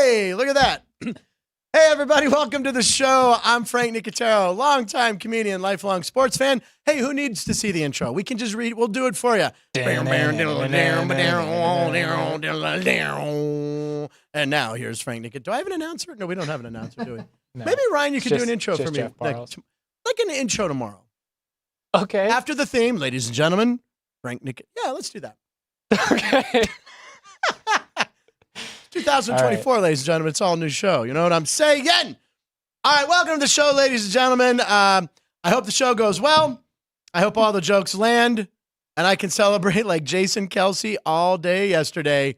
Hey, look at that. Hey, everybody. Welcome to the show. I'm Frank Nicotero, longtime comedian, lifelong sports fan. Hey, who needs to see the intro? We can just read. We'll do it for you. And now here's Frank Nicotero. Do I have an announcer? No, we don't have an announcer, do we? No. Maybe, Ryan, you could do an intro for me. Like an intro tomorrow. Okay. After the theme, ladies and gentlemen, Frank Nicotero. Yeah, let's do that. Okay. 2024, right. Ladies and gentlemen, it's all a new show. You know what I'm saying? All right, welcome to the show, ladies and gentlemen. I hope the show goes well. I hope all the jokes land, and I can celebrate like Jason Kelce all day yesterday.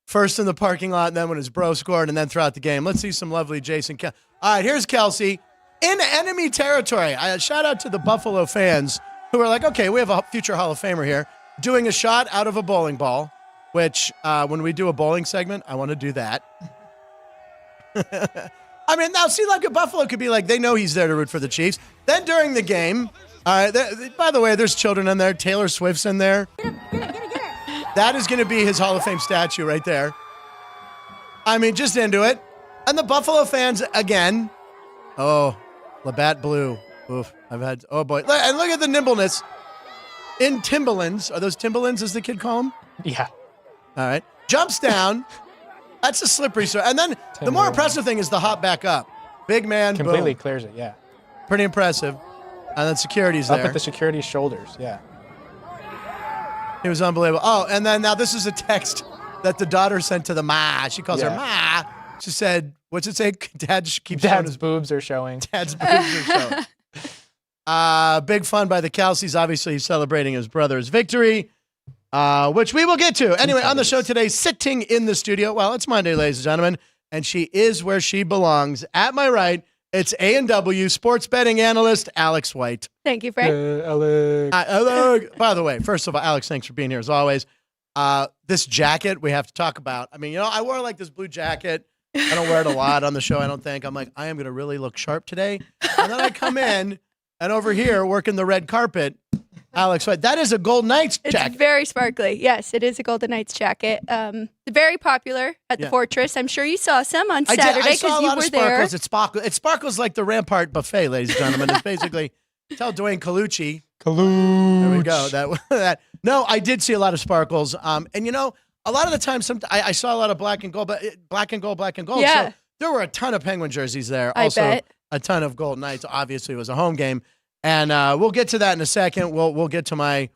First in the parking lot, and then when his bro scored, and then throughout the game. Let's see some lovely Jason Kelce. All right, here's Kelce in enemy territory. Shout out to the Buffalo fans who are like, okay, we have a future Hall of Famer here doing a shot out of a bowling ball. Which, when we do a bowling segment, I want to do that. I mean, now, see, like a Buffalo could be like, they know he's there to root for the Chiefs. Then during the game, by the way, there's children in there. Taylor Swift's in there. Get it. That is going to be his Hall of Fame statue right there. I mean, just into it. And the Buffalo fans, again, oh, Labatt Blue. Oof, oh boy. And look at the nimbleness. In Timberlands. Are those Timberlands, as the kid call them? Yeah. All right. Jumps down. That's a slippery story. And then the more impressive thing is the hop back up. Big man. Completely boom. Clears it, yeah. Pretty impressive. And then security's Up there. at the security's shoulders, yeah. It was unbelievable. Oh, and then now this is a text that the daughter sent to the ma. She calls her ma. She said, what's it say? Dad's boobs are showing. Dad's boobs are showing. Big fun by the Kelces. Obviously, he's celebrating his brother's victory. Which we will get to. Anyway, on the show today, sitting in the studio. Well, it's Monday, ladies and gentlemen, and she is where she belongs. At my right, it's A&W sports betting analyst, Alex White. Thank you, Frank. Alex. By the way, first of all, Alex, thanks for being here as always. This jacket we have to talk about. I mean, I wore like this blue jacket. I don't wear it a lot on the show, I don't think. I'm like, I am going to really look sharp today. And then I come in, and over here, working the red carpet, Alex White, that is a Golden Knights jacket. It's very sparkly. Yes, it is a Golden Knights jacket. Very popular at the Fortress. I'm sure you saw some on Saturday because you were there. It sparkles like the Rampart Buffet, ladies and gentlemen. It's basically, tell Dwayne Colucci. There we go. That. No, I did see a lot of sparkles. And a lot of the time, I saw a lot of black and gold, but black and gold. Yeah. So there were a ton of Penguin jerseys there. I also, bet. A ton of Golden Knights. Obviously, it was a home game. And we'll get to that in a second. We'll get to my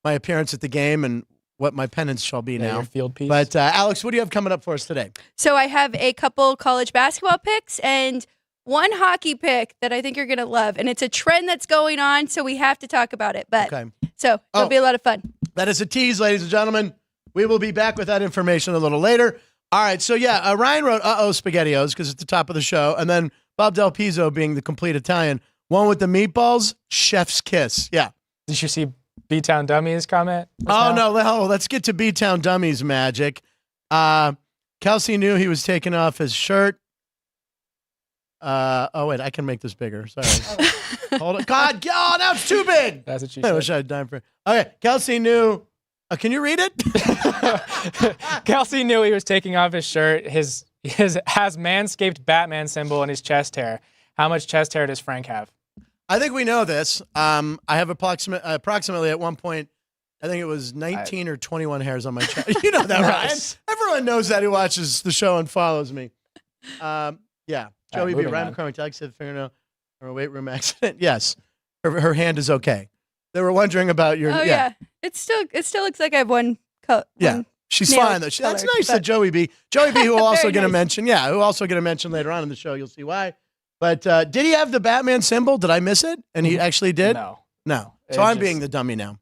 appearance at the game and what my penance shall be now. Your field piece. But Alex, what do you have coming up for us today? So I have a couple college basketball picks and one hockey pick that I think you're going to love. And it's a trend that's going on, so we have to talk about it. But So it'll be a lot of fun. That is a tease, ladies and gentlemen. We will be back with that information a little later. All right, so Ryan wrote SpaghettiOs because it's the top of the show. And then Bob Del Pizzo, being the complete Italian, one with the meatballs, chef's kiss. Yeah. Did you see B-Town Dummies comment? No, let's get to B-Town Dummies magic. Kelce knew he was taking off his shirt. Wait, I can make this bigger. Sorry. Hold it. God, now it's too big. That's what she said. I wish I had time for it. Okay, Kelce knew. Can you read it? Kelce knew he was taking off his shirt. His has Manscaped Batman symbol in his chest hair. How much chest hair does Frank have? I think we know this. I have approximately at one point, I think it was 19 or 21 hairs on my chest. You know that, Nice. Ryan. Everyone knows that who watches the show and follows me. Joey B. Ryan McCormick, Alex said fingernail or a weight room accident. Yes. Her hand is okay. They were wondering about your. Oh, yeah. It still looks like I have one coat. Yeah. She's fine, though. That's nice that Joey B. Who will also get a mention. Yeah, who also get a mention later on in the show. You'll see why. But did he have the Batman symbol? Did I miss it? And he actually did? No. So I'm being the dummy now.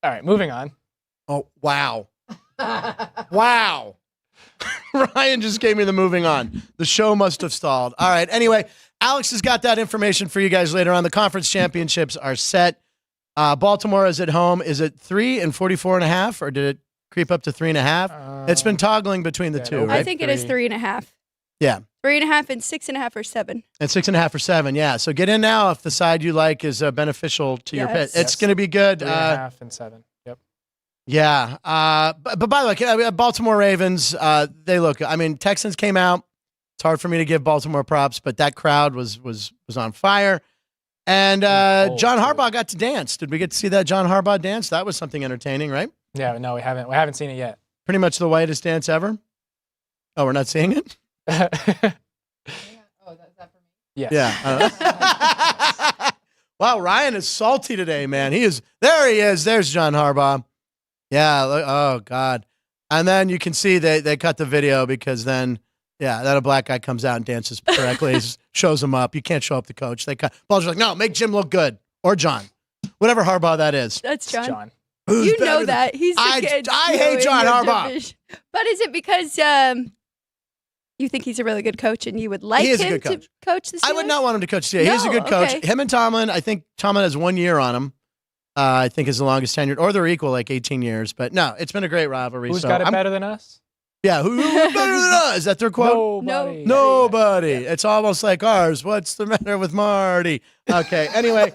All right, moving on. Oh, wow. Wow. Ryan just gave me the moving on. The show must have stalled. All right. Anyway, Alex has got that information for you guys later on. The conference championships are set. Baltimore is at home. Is it 3 and 44.5, or did it creep up to 3.5? It's been toggling between the two, right? I think it is 3.5. Yeah. 3.5 and 6.5 or 7. And 6.5 or 7, yeah. So get in now if the side you like is beneficial to your pit. It's going to be good. 3.5 and 7. Yep. Yeah. But by the way, Baltimore Ravens, they look. I mean, Texans came out. It's hard for me to give Baltimore props, but that crowd was on fire. And John Harbaugh got to dance. Did we get to see that John Harbaugh dance? That was something entertaining, right? Yeah, no, we haven't. We haven't seen it yet. Pretty much the whitest dance ever. Oh, we're not seeing it? Yes. Yeah. Wow, Ryan is salty today, man. There he is. There's John Harbaugh. Yeah. Oh, God. And then you can see they cut the video because then, then a black guy comes out and dances correctly, shows him up. You can't show up the coach. They cut. Paul's like, no, make Jim look good. Or John. Whatever Harbaugh that is. That's John. It's John. You know that. He's the kid. I hate John Harbaugh. But is it because you think he's a really good coach and you would like him to coach the Steelers? I would not want him to coach the Steelers. He's a good coach. Okay. Him and Tomlin, I think Tomlin has 1 year on him. I think is the longest tenured, or they're equal, like 18 years. But no, it's been a great rivalry. Who's got it better than us? Yeah, who's better than us? Is that their quote? Nobody. Nobody. It's almost like ours. What's the matter with Marty? Okay, anyway,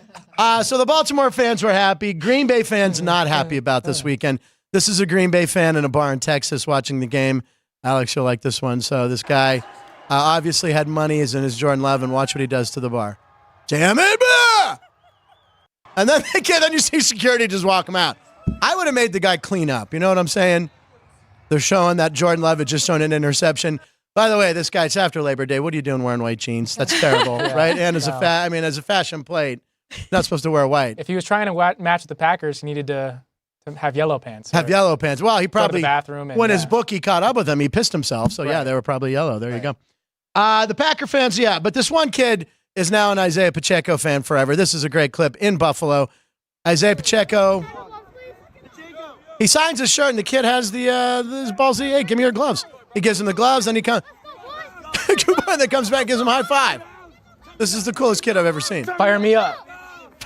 so the Baltimore fans were happy. Green Bay fans not happy about this weekend. This is a Green Bay fan in a bar in Texas watching the game. Alex, you'll like this one. So this guy obviously had money. He's in his Jordan 11. Watch what he does to the bar. Damn it, bah! And then you see security just walk him out. I would have made the guy clean up. You know what I'm saying? They're showing that Jordan Love just shown an interception. By the way, this guy, it's after Labor Day. What are you doing wearing white jeans? That's terrible, right? And as a fashion plate, not supposed to wear white. If he was trying to match the Packers, he needed to have yellow pants. Have yellow pants. Well, he probably, go to the bathroom and, when his bookie caught up with him, he pissed himself. So, yeah, they were probably yellow. There you go. The Packer fans, but this one kid is now an Isaiah Pacheco fan forever. This is a great clip in Buffalo. Isaiah Pacheco, he signs his shirt, and the kid has his ballsy, hey, give me your gloves. He gives him the gloves, and he comes. Then comes back and gives him a high five. This is the coolest kid I've ever seen. Fire me up.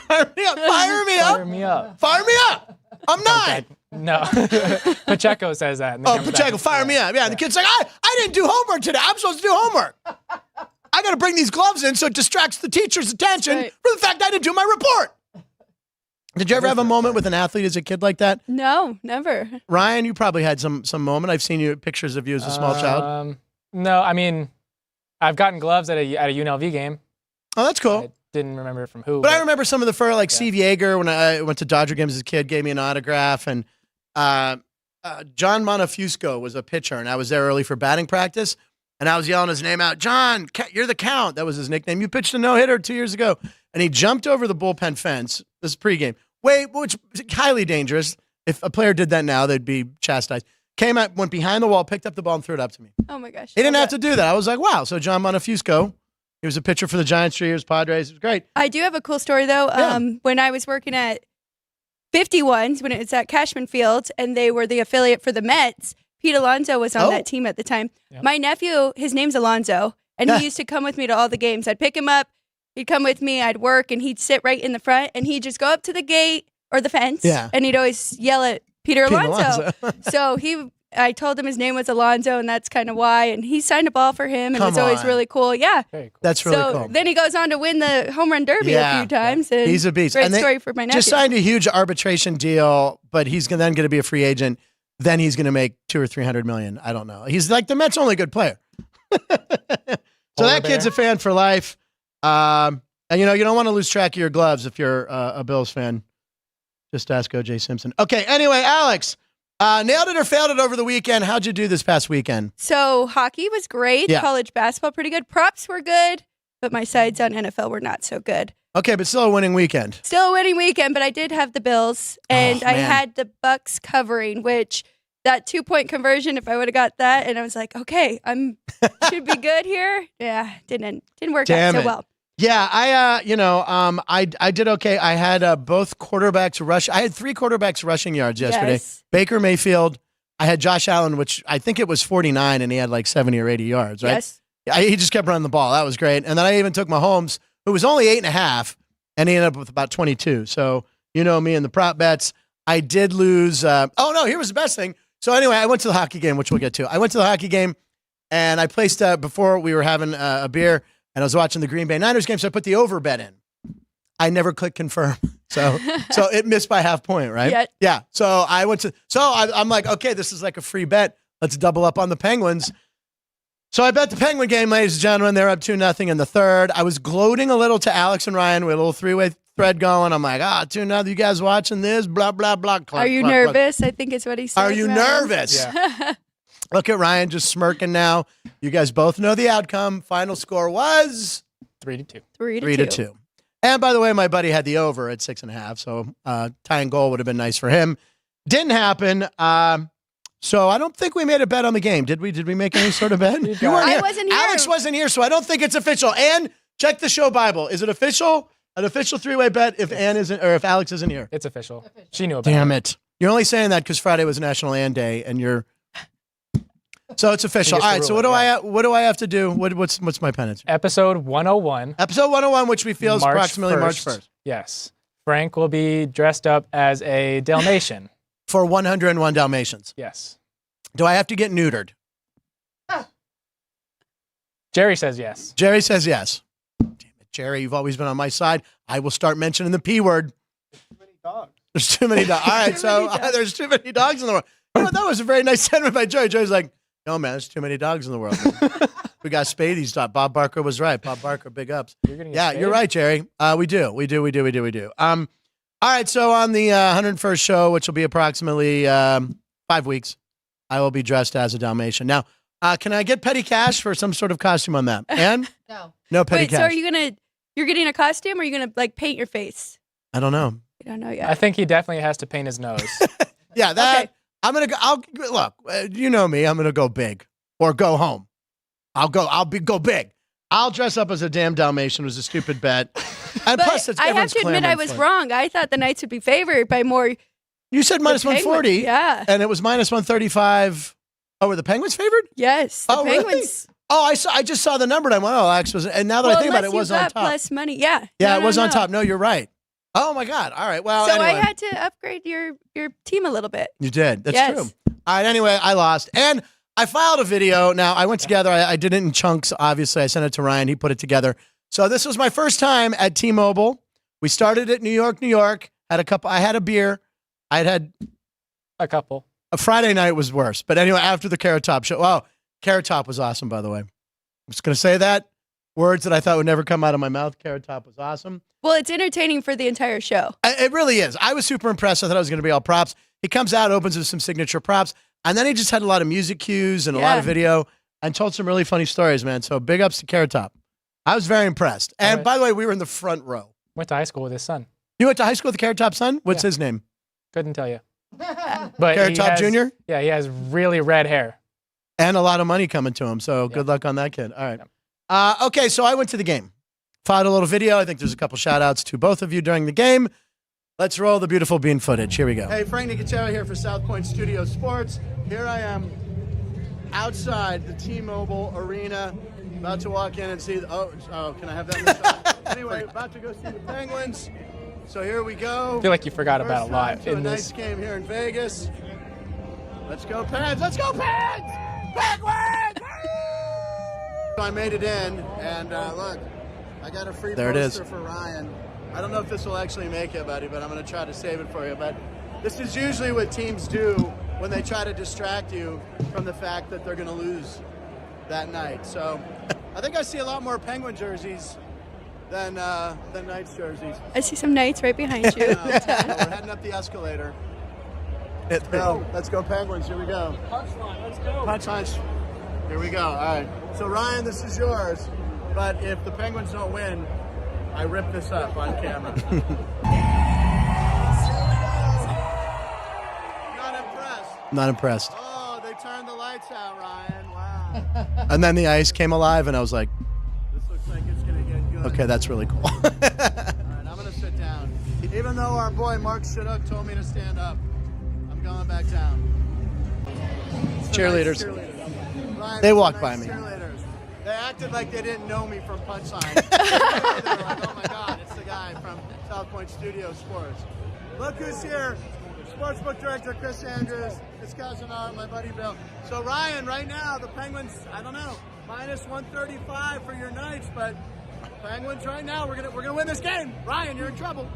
Fire me up. Fire me up. Fire me up. Fire me up. I'm 9. No. Pacheco says that. Pacheco, fire me up. Yeah, the kid's like, I didn't do homework today. I'm supposed to do homework. I got to bring these gloves in so it distracts the teacher's attention for the fact I didn't do my report. Did you ever have a moment with an athlete as a kid like that? No, never. Ryan, you probably had some moment. I've seen pictures of you as a small child. No, I mean, I've gotten gloves at a UNLV game. Oh, that's cool. I didn't remember from who. But I remember some of the fur, like Steve Yeager, when I went to Dodger games as a kid, gave me an autograph. And John Monefusco was a pitcher, and I was there early for batting practice. And I was yelling his name out, John, you're the Count. That was his nickname. You pitched a no-hitter 2 years ago. And he jumped over the bullpen fence. This is pregame. Which is highly dangerous. If a player did that now, they'd be chastised. Came out, went behind the wall, picked up the ball, and threw it up to me. Oh, my gosh. He didn't have to do that. I was like, wow. So John Monefusco, he was a pitcher for the Giants 3 years, Padres. It was great. I do have a cool story, though. Yeah. When I was working at 51s, when it was at Cashman Field, and they were the affiliate for the Mets, Pete Alonso was on that team at the time. Yep. My nephew, his name's Alonso, and he used to come with me to all the games. I'd pick him up, he'd come with me, I'd work, and he'd sit right in the front, and he'd just go up to the gate or the fence, and he'd always yell at Peter Alonso. So I told him his name was Alonso, and that's kind of why, and he signed a ball for him, and it's always really cool. Yeah. Very cool. That's really cool. Then he goes on to win the home run derby a few times. And he's a beast. Great story for my nephew. Just signed a huge arbitration deal, but he's then going to be a free agent. Then he's going to make $200 or $300 million. I don't know. He's like the Mets' only good player. So that kid's a fan for life. And you don't want to lose track of your gloves if you're a Bills fan. Just ask O.J. Simpson. Okay. Anyway, Alex, nailed it or failed it over the weekend. How'd you do this past weekend? So hockey was great. Yeah. College basketball pretty good. Props were good, but my sides on NFL were not so good. Okay, but still a winning weekend. Still a winning weekend, but I did have the Bills, and I had the Bucks covering, which that 2-point conversion, if I would have got that, and I was like, okay, should be good here. Yeah, didn't work out so well. Yeah, I did okay. I had both quarterbacks rush. I had 3 quarterbacks rushing yards yesterday. Yes. Baker Mayfield. I had Josh Allen, which I think it was 49, and he had like 70 or 80 yards, right? Yes. He just kept running the ball. That was great. And then I even took Mahomes, who was only 8.5, and he ended up with about 22. So, you know me and the prop bets. I did lose. Here was the best thing. So anyway, I went to the hockey game, which we'll get to. I went to the hockey game, and I placed, before we were having a beer, and I was watching the Green Bay Niners game, so I put the over bet in. I never clicked confirm. So it missed by half point, right? Yeah. Yeah. So I went to, I'm like, okay, this is like a free bet. Let's double up on the Penguins. So I bet the Penguin game, ladies and gentlemen. They're up 2-0 in the third. I was gloating a little to Alex and Ryan with a little three-way thread going. I'm like, 2-0. You guys watching this? Blah, blah, blah. Are you nervous? I think it's what he said. Are you nervous? Yeah. Look at Ryan just smirking now. You guys both know the outcome. Final score was 3-2. 3-2. And by the way, my buddy had the over at 6.5. So tying goal would have been nice for him. Didn't happen. So I don't think we made a bet on the game. Did we? Did we make any sort of bet? You weren't I here. wasn't here. Alex wasn't here, so I don't think it's official. And check the show Bible. Is it official? An official three-way bet if Ann isn't, or if Alex isn't here? It's official. She knew about Damn it. it! You're only saying that because Friday was National Ann Day, and you're. So it's official. He All gets right. to So rule what do I have to do? What's my penance? Episode 101. Episode 101, which we feel is March approximately 1st. March 1st. Yes. Frank will be dressed up as a Dalmatian. For 101 Dalmatians. Yes. Do I have to get neutered? Jerry says yes. Jerry says yes. Damn it, Jerry, you've always been on my side. I will start mentioning the P word. There's too many dogs. All right, so there's too many dogs in the world. You know, that was a very nice sentiment by Jerry. Jerry's like, no, man, there's too many dogs in the world. We got Spadey's dog. Bob Barker was right. Bob Barker, big ups. Yeah, you're right, Jerry. We do. All right, so on the 101st show, which will be approximately 5 weeks, I will be dressed as a Dalmatian. Now, can I get petty cash for some sort of costume on that? And no petty Wait, cash. so you're getting a costume or are you going to like paint your face? I don't know. You don't know yet. I think he definitely has to paint his nose. Yeah, that. Okay. I'm gonna go. Look. You know me. I'm gonna go big or go home. Go big. I'll dress up as a damn Dalmatian. It was a stupid bet. And But plus, it's I have everyone's to admit I clamoring was for it. wrong. I thought the Knights would be favored by more. You said minus the Penguins. 140. Yeah. And it was minus 135. Oh, were the Penguins favored? Yes. The Really? Penguins. Oh, I just saw the number and I went, oh, Alex was. And now that I think about it, it was on top. Plus money. Yeah. Yeah, No, it was no, on no. top. No, you're right. Oh my God. All right. Well, So anyway. I had to upgrade your team a little bit. You did. That's Yes. true. All right. Anyway, I lost. And I filed a video. Now, I went together. I did it in chunks, obviously. I sent it to Ryan. He put it together. So this was my first time at T-Mobile. We started at New York, New York. I had a beer. I had A couple. a Friday night was worse. But anyway, after the Carrot Top show. Wow. Carrot Top was awesome, by the way. I'm just going to say that. Words that I thought would never come out of my mouth. Carrot Top was awesome. Well, it's entertaining for the entire show. It really is. I was super impressed. I thought it was going to be all props. He comes out, opens with some signature props, and then he just had a lot of music cues and a lot of video and told some really funny stories, man. So big ups to Carrot Top. I was very impressed. And right. by the way, we were in the front row. Went to high school with his son. You went to high school with the Carrot Top son? What's Yeah. his name? Couldn't tell you. But Carrot he Top has- Jr.? Yeah, he has really red hair. And a lot of money coming to him. So good luck on that kid. All right. Okay, so I went to the game. Filed a little video. I think there's a couple shout outs to both of you during the game. Let's roll the beautiful bean footage. Here we go. Hey, Frank Nicotero here for South Point Studio Sports. Here I am outside the T-Mobile Arena, about to walk in and see. Oh, can I have that in the shot? Anyway, about to go see the Penguins. So here we go. I feel like you forgot about a First lot time to in a this. nice game here in Vegas. Let's go Pens! Let's go Pens! Penguins! So I made it in, and look, I got a free poster for Ryan. I don't know if this will actually make it, buddy, but I'm going to try to save it for you. But this is usually what teams do when they try to distract you from the fact that they're going to lose that night. So I think I see a lot more Penguin jerseys than Knights jerseys. I see some Knights right behind you. We're heading up the escalator. Let's go Penguins. Here we go. Punchline, let's go. Punch. Here we go. All right. So, Ryan, this is yours. But if the Penguins don't win, I rip this up on camera. Not impressed. Not impressed. Oh, they turned the lights out, Ryan. Wow. And then the ice came alive, and I was like, this looks like it's going to get good. Okay, that's really cool. All right, I'm going to sit down. Even though our boy Mark Shinook told me to stand up, I'm going back down. Cheerleaders. Ryan, they walked by me. Cheerleaders. They acted like they didn't know me from Punchline. They were like, oh my God, it's the guy from South Point Studio Sports. Look who's here. Sportsbook Director Chris Andrews, his cousin Art, my buddy Bill. So Ryan, right now, the Penguins, I don't know, minus 135 for your Knights, but Penguins right now. We're gonna win this game. Ryan, you're in trouble.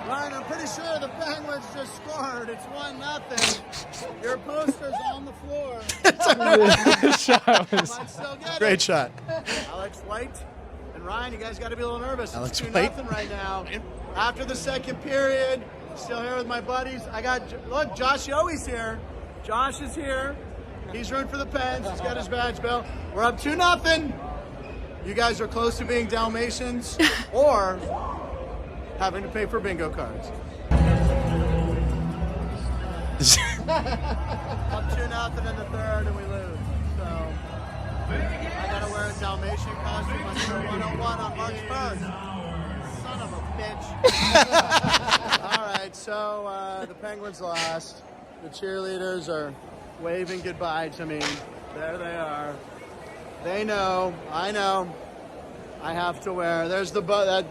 Ryan, I'm pretty sure the Penguins just scored. It's 1-0. Your poster's on the floor. Might still get Great it. shot. Alex White and Ryan, you guys got to be a little nervous. Alex It's White. 2-0 right now. After the second period, still here with my buddies. Look, Josh Yoey's here. Josh is here. He's rooting for the Pens. He's got his badge belt. We're up 2-0. You guys are close to being Dalmatians or having to pay for bingo cards. Up 2-0 in the third, and we lose. So I gotta wear a Dalmatian costume on Show 101 on March 1st. Son of a bitch. All right, so the Penguins lost. The cheerleaders are waving goodbye to me. There they are. They know. I know. I have to wear. There's the bow. That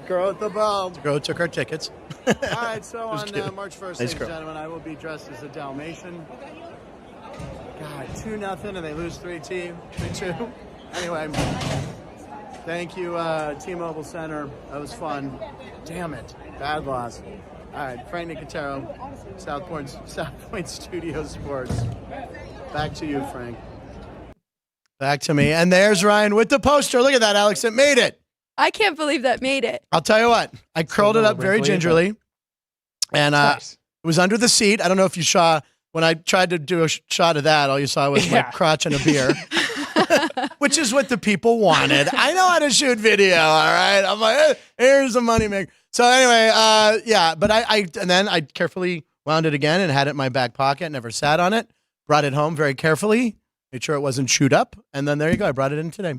girl at the bow. Girl took our tickets. All right, so on kidding. March 1st, Nice ladies and girl. gentlemen, I will be dressed as a Dalmatian. God, 2-0, and they lose 3-2. Anyway, thank you, T-Mobile Center. That was fun. Damn it. Bad loss. All right, Frank Nicotero, South Point Studio Sports. Back to you, Frank. Back to me. And there's Ryan with the poster. Look at that, Alex. It made it. I can't believe that made it. I'll tell you what. I curled it up very wrinkly, gingerly. And Nice. it was under the seat. I don't know if you saw, when I tried to do a shot of that, all you saw was my Yeah. crotch and a beer. Which is what the people wanted. I know how to shoot video, all right? I'm like, here's the money maker. So anyway, yeah, but and then I carefully wound it again and had it in my back pocket, never sat on it, brought it home very carefully, made sure it wasn't chewed up, and then there you go. I brought it in today.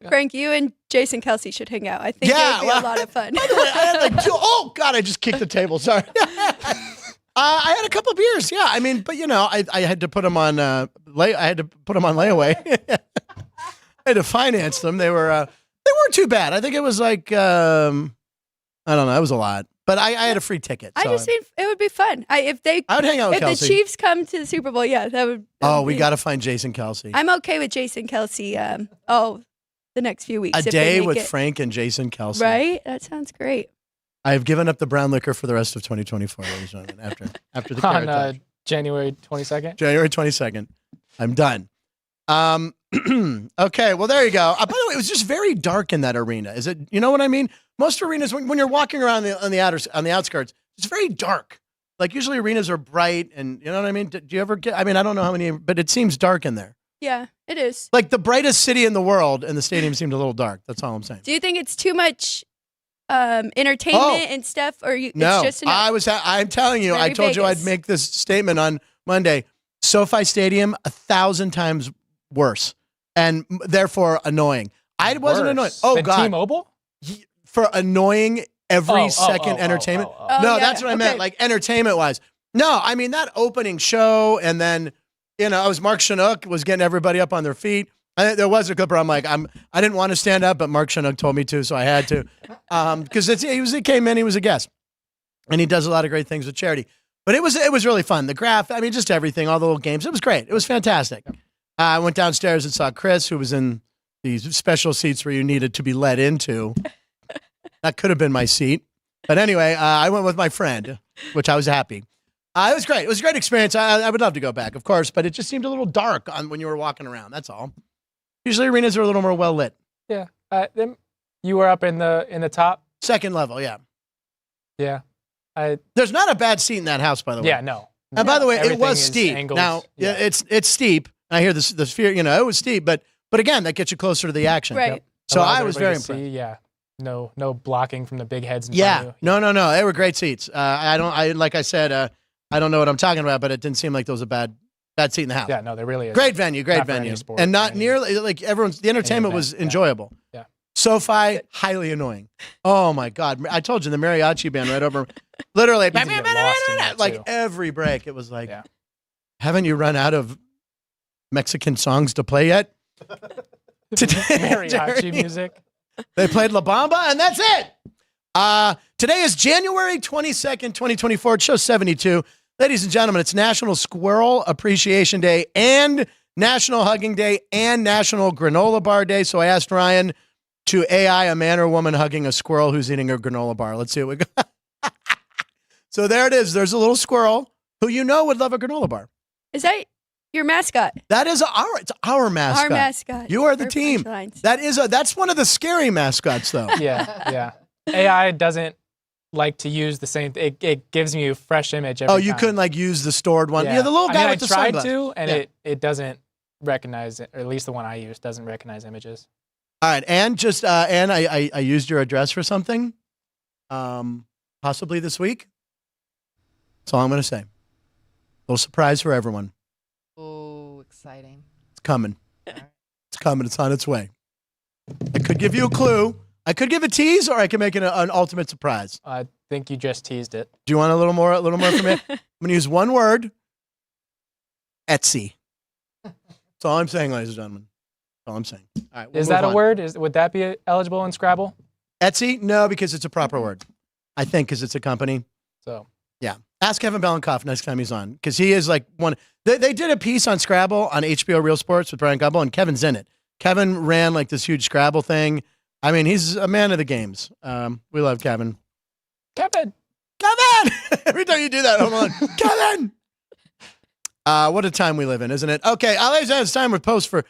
Frank, you and Jason Kelce should hang out. I think Yeah, it would be well, a lot of fun. By the way, I had like oh God, I just kicked the table. Sorry. I had a couple of beers. Yeah, I mean, but you know, I had to put them on I had to put them on layaway. I had to finance them. They weren't too bad. I think it was like I don't know. It was a lot, but I had a free ticket. I so just think it would be fun. I would hang out with if Kelce. the Chiefs come to the Super Bowl, yeah, that would. Oh, we got to find Jason Kelce. I'm okay with Jason Kelce. The next few weeks. A if they day make with it. Frank and Jason Kelce. Right? That sounds great. I have given up the brown liquor for the rest of 2024, ladies and gentlemen. After the On carrot touch. January 22nd. January 22nd. I'm done. Okay, well, there you go. By the way, it was just very dark in that arena. Is it? You know what I mean? Most arenas, when you're walking around on the outskirts, it's very dark. Like usually arenas are bright, and you know what I mean. Do you ever get? I mean, I don't know how many, but it seems dark in there. Yeah, it is. Like the brightest city in the world, and the stadium seemed a little dark. That's all I'm saying. Do you think it's too much entertainment and stuff, or No, it's just enough? I'm telling you. Very I told you I'd Vegas. make this statement on Monday. SoFi Stadium 1,000 times worse, and therefore annoying. I wasn't Worse annoyed. Oh than God, T-Mobile? for annoying every second entertainment. Oh, No, yeah, that's what I meant. okay. Like entertainment wise. No, I mean that opening show, and then I was Mark Chinook was getting everybody up on their feet. There was a clip where I'm like, I didn't want to stand up, but Mark Chinook told me to, so I had to. Because he came in, he was a guest, and he does a lot of great things with charity. But it was really fun. The graph, I mean, just everything, all the little games. It was great. It was fantastic. I went downstairs and saw Chris, who was in these special seats where you needed to be let into. That could have been my seat. But anyway, I went with my friend, which I was happy. It was great. It was a great experience. I would love to go back, of course, but it just seemed a little dark when you were walking around. That's all. Usually arenas are a little more well lit. Yeah. Then you were up in the top. Second level, yeah. Yeah. There's not a bad seat in that house, by the way. Yeah. No. And by the way, it Everything was is steep. angled. Now, Yeah. it's steep. I hear the fear. It was steep, but again, that gets you closer to the action. Right. So Allows I was very everybody to impressed. see, yeah. No blocking from the big heads in front Yeah. of you. No. They were great seats. Like I said, I don't know what I'm talking about, but it didn't seem like there was a bad seat in the house. Yeah, no, there really is. Great venue, Not for any sport, and not any- nearly like everyone's. The entertainment event, was yeah. enjoyable. Yeah. SoFi, highly annoying. Oh my God, I told you the mariachi band right over, literally, Easy to get lost in that, like too. every break, it was like, Yeah. haven't you run out of Mexican songs to play yet? Today, Mariachi music. They played La Bamba, and that's it. Today is January 22nd, 2024. It's show 72. Ladies and gentlemen, it's National Squirrel Appreciation Day and National Hugging Day and National Granola Bar Day. So I asked Ryan to AI a man or woman hugging a squirrel who's eating a granola bar. Let's see what we got. So there it is. There's a little squirrel who you know would love a granola bar. Is that your mascot? That is it's our mascot. Our mascot. You are the For team. punchlines. That's one of the scary mascots though. Yeah. AI doesn't like to use the same. It gives you a fresh image every time. You couldn't like use the stored one. Yeah, the little guy with the I tried sunglasses. to, and it doesn't recognize it, or at least the one I use doesn't recognize images. All right, and just Ann, I used your address for something, possibly this week. That's all I'm going to say. Little surprise for everyone. Oh, exciting! It's coming. It's coming. It's on its way. I could give you a clue. I could give a tease, or I could make it an ultimate surprise. I think you just teased it. Do you want a little more from me? I'm going to use one word. Etsy. That's all I'm saying, ladies and gentlemen. That's all I'm saying. All right, we'll Is that a move on. word? Would that be eligible in Scrabble? Etsy? No, because it's a proper word. I think because it's a company. So Yeah. Ask Kevin Belenkoff next time he's on, because he is like one. They did a piece on Scrabble on HBO Real Sports with Brian Gumble, and Kevin's in it. Kevin ran like this huge Scrabble thing. I mean, he's a man of the games. We love Kevin. Kevin. Every time you do that, I'm on, Kevin! What a time we live in, isn't it? Okay, it's time for posts with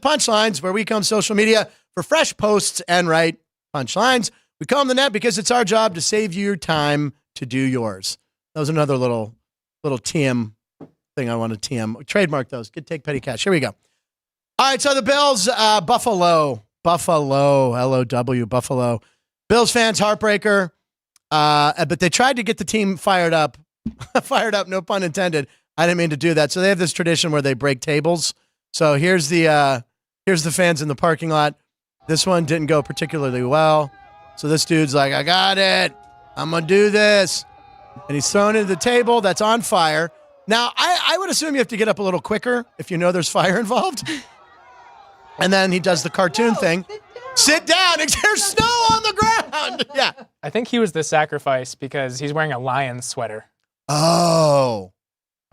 punchlines, where we come social media for fresh posts and write punchlines. We comb the net because it's our job to save you time to do yours. That was another little TM thing I want to TM. Trademark those. Good take petty cash. Here we go. All right, so the Bills, Buffalo, LOW, Buffalo. Bills fans, heartbreaker. But they tried to get the team fired up. Fired up, no pun intended. I didn't mean to do that. So they have this tradition where they break tables. So here's the fans in the parking lot. This one didn't go particularly well. So this dude's like, I got it. I'm going to do this. And he's thrown into the table that's on fire. Now, I would assume you have to get up a little quicker if you know there's fire involved. And then he does the cartoon thing. Sit down. There's snow on the ground. Yeah. I think he was the sacrifice because he's wearing a Lions sweater. Oh,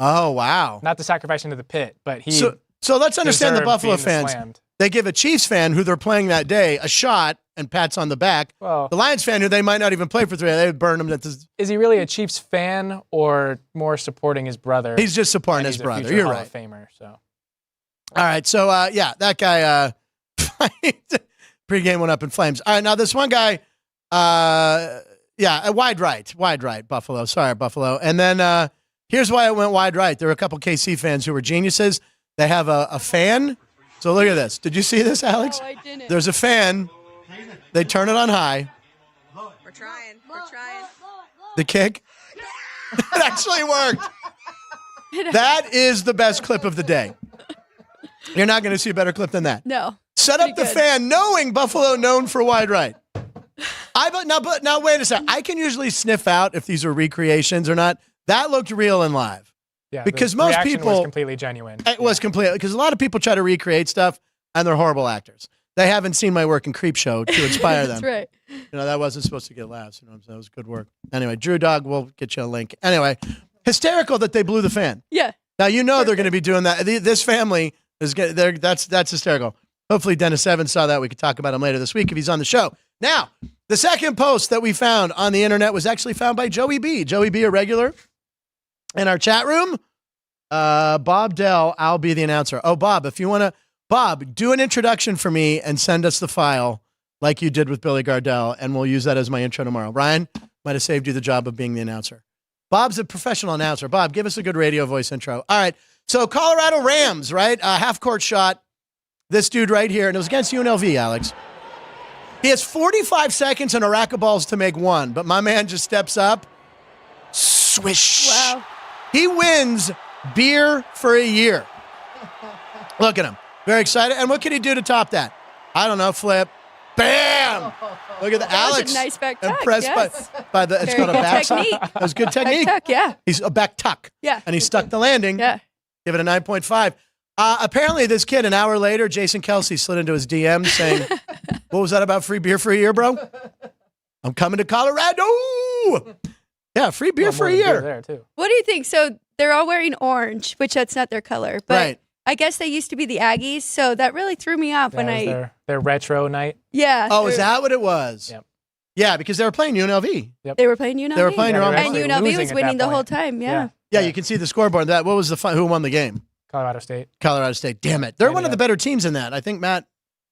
wow. Not the sacrifice into the pit, but he. So let's understand the deserved Buffalo being fans. slammed. They give a Chiefs fan who they're playing that day a shot and pats on the back. Well, The Lions fan who they might not even play for 3, they would burn him. is he really a Chiefs fan or more supporting his brother? He's just supporting And his he's a brother. future You're Hall right. of Famer. So All right. So, that guy pregame went up in flames. All right. Now, this one guy, wide right, Buffalo. Sorry, Buffalo. And then here's why it went wide right. There were a couple KC fans who were geniuses. They have a fan. So look at this. Did you see this, Alex? No, I didn't. There's a fan. They turn it on high. We're trying. The kick. It actually worked. That is the best clip of the day. You're not going to see a better clip than that. No. Set up the Pretty good. fan, knowing Buffalo known for wide right. Now wait a second. I can usually sniff out if these are recreations or not. That looked real and live. yeah, Because the most reaction people- was completely genuine. It was completely, because a lot of people try to recreate stuff and they're horrible actors. They haven't seen my work in Creepshow to inspire them. That's right. That wasn't supposed to get laughs. That was good work. Anyway, Drew Dog, we'll get you a link. Anyway, hysterical that they blew the fan. Yeah. Now they're going to be doing that. This family is that's hysterical. Hopefully Dennis Evans saw that. We could talk about him later this week if he's on the show. Now, the second post that we found on the internet was actually found by Joey B. Joey B, a regular in our chat room. Bob Dell, I'll be the announcer. Oh, Bob, if you want to, Bob, do an introduction for me and send us the file like you did with Billy Gardell, and we'll use that as my intro tomorrow. Ryan might have saved you the job of being the announcer. Bob's a professional announcer. Bob, give us a good radio voice intro. All right. So Colorado Rams, right? Half-court shot. This dude right here, and it was against UNLV, Alex. He has 45 seconds and a rack of balls to make one, but my man just steps up. Swish. Wow. He wins beer for a year. Look at him. Very excited. And what can he do to top that? I don't know. Flip. Bam! Look at that. That was a Alex. nice back tuck, Impressed yes. by the. It's Very called a good back technique. That was good technique. Back tuck, yeah. He's a back tuck. Yeah. And he stuck the landing. Yeah. Give it a 9.5. Apparently, this kid, an hour later, Jason Kelce slid into his DM saying, what was that about free beer for a year, bro? I'm coming to Colorado. Yeah, free beer Well, for more a than beer year. there too. What do you think? So they're all wearing orange, which that's not their color. But Right. I guess they used to be the Aggies, so that really threw me off when It was their retro night. Yeah. Oh, is that what it was? Yep. Yeah, because they were playing UNLV. They were playing UNLV. They were playing Yeah, their they own. were And actually UNLV losing was at winning that the whole point. time. Yeah. Yeah, you can see the scoreboard. What was who won the game? Colorado State. Colorado State. Damn it. They're Yeah, one of yeah. the better teams in that. I think Matt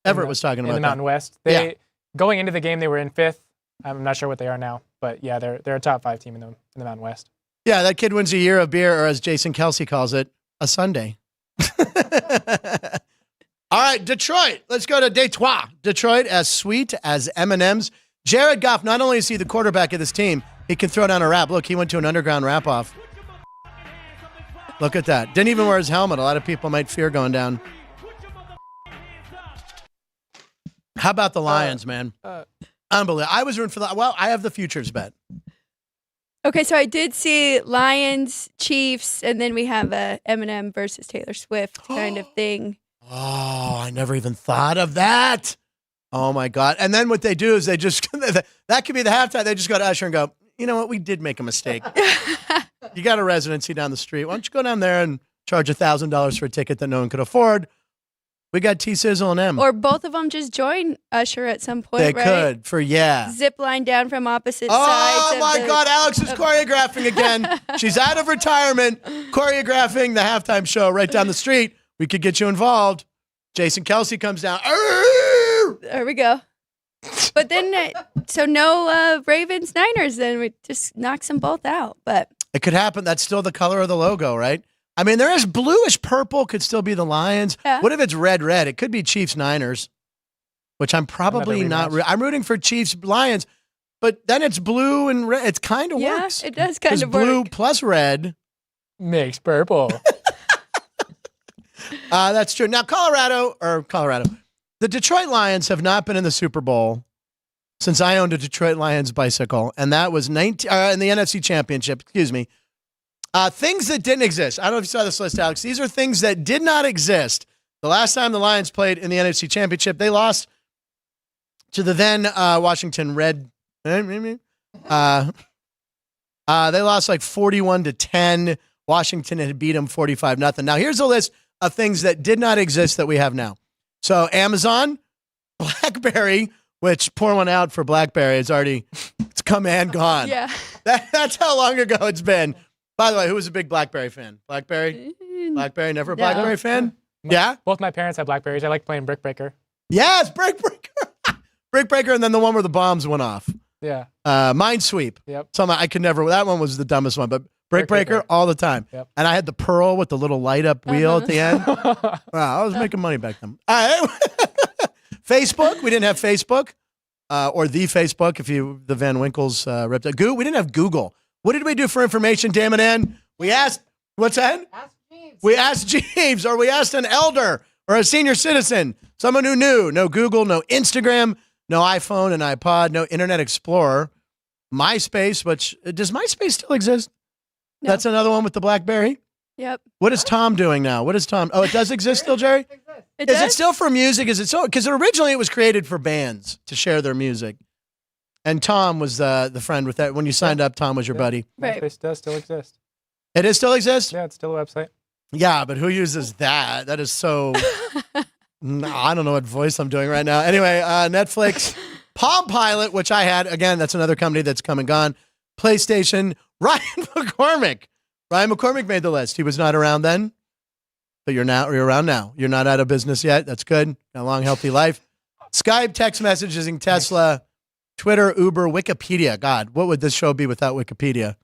Everett was talking in about the Mountain that. West. Going into the game, they were in 5th. I'm not sure what they are now, but yeah, they're a top 5 team in the Mountain West. Yeah, that kid wins a year of beer, or as Jason Kelce calls it, a Sunday. All right, Detroit. Let's go to Detroit. Detroit, as sweet as M&M's. Jared Goff, not only is he the quarterback of this team, he can throw down a rap. Look, he went to an underground rap-off. Look at that. Didn't even wear his helmet. A lot of people might fear going down. How about the Lions, man? Unbelievable. I was rooting for I have the futures bet. Okay, so I did see Lions, Chiefs, and then we have a Eminem versus Taylor Swift kind of thing. Oh, I never even thought of that. Oh, my God. And then what they do is they just, that could be the halftime. They just go to Usher and go, you know what? We did make a mistake. You got a residency down the street. Why don't you go down there and charge $1,000 for a ticket that no one could afford? We got T-Sizzle and M. Or both of them just join Usher at some point, They right? could, zip line down from opposite sides. Oh, of my the- God. Alex is choreographing again. She's out of retirement, choreographing the halftime show right down the street. We could get you involved. Jason Kelce comes down. There we go. But then, so no Ravens, Niners, then we just knocks them both out. But it could happen. That's still the color of the logo, right? I mean, there is bluish purple, could still be the Lions. Yeah. What if it's red? It could be Chiefs Niners, which I'm probably not. rematch. I'm rooting for Chiefs Lions, but then it's blue and red. It kind of yeah, works. it does kind It's of blue work. plus red. Makes purple. That's true. Now, Colorado. The Detroit Lions have not been in the Super Bowl since I owned a Detroit Lions bicycle, and that was in the NFC Championship. Excuse me. Things that didn't exist. I don't know if you saw this list, Alex. These are things that did not exist. The last time the Lions played in the NFC Championship, they lost to the then Washington Red. They lost like 41-10. Washington had beat them 45-0. Now, here's a list of things that did not exist that we have now. So, Amazon, BlackBerry, which pour one out for BlackBerry. It's come and gone. Yeah. That's how long ago it's been. By the way, who was a big BlackBerry fan? BlackBerry? BlackBerry, never a No. BlackBerry fan? Yeah? Both my parents had Blackberries. I like playing Brick Breaker. Yes, Brick Breaker. Brick Breaker, and then the one where the bombs went off. Yeah. Minesweep. Yep. Something I could never, that one was the dumbest one, but Brick Breaker all the time. Yep. And I had the Pearl with the little light up wheel at the end. Wow, I was making money back then. All right. Facebook, we didn't have Facebook, or the Facebook, if the Van Winkles ripped it. We didn't have Google. What did we do for information, damn it, Ann? We asked, what's that? Ask Jeeves. We asked Jeeves, or we asked an elder or a senior citizen, someone who knew. No Google, no Instagram, no iPhone and iPod, no Internet Explorer, MySpace, which, does MySpace still exist? No. That's another one with the BlackBerry. Yep. What is Tom doing now? What is Tom? Oh, it does exist still, Jerry? It Is does? it still for music? Is it so? Because originally it was created for bands to share their music. And Tom was the friend with that. When you signed up, Tom was your buddy. Right. MySpace does still exist. It is still exists? Yeah, it's still a website. Yeah, but who uses that? That is so. No, I don't know what voice I'm doing right now. Anyway, Netflix, Palm Pilot, which I had. Again, that's another company that's come and gone. PlayStation, Ryan McCormick. Ryan McCormick made the list. He was not around then, but you're around now. You're not out of business yet. That's good. Got a long, healthy life. Skype, text messaging, Tesla, Twitter, Uber, Wikipedia. God, what would this show be without Wikipedia?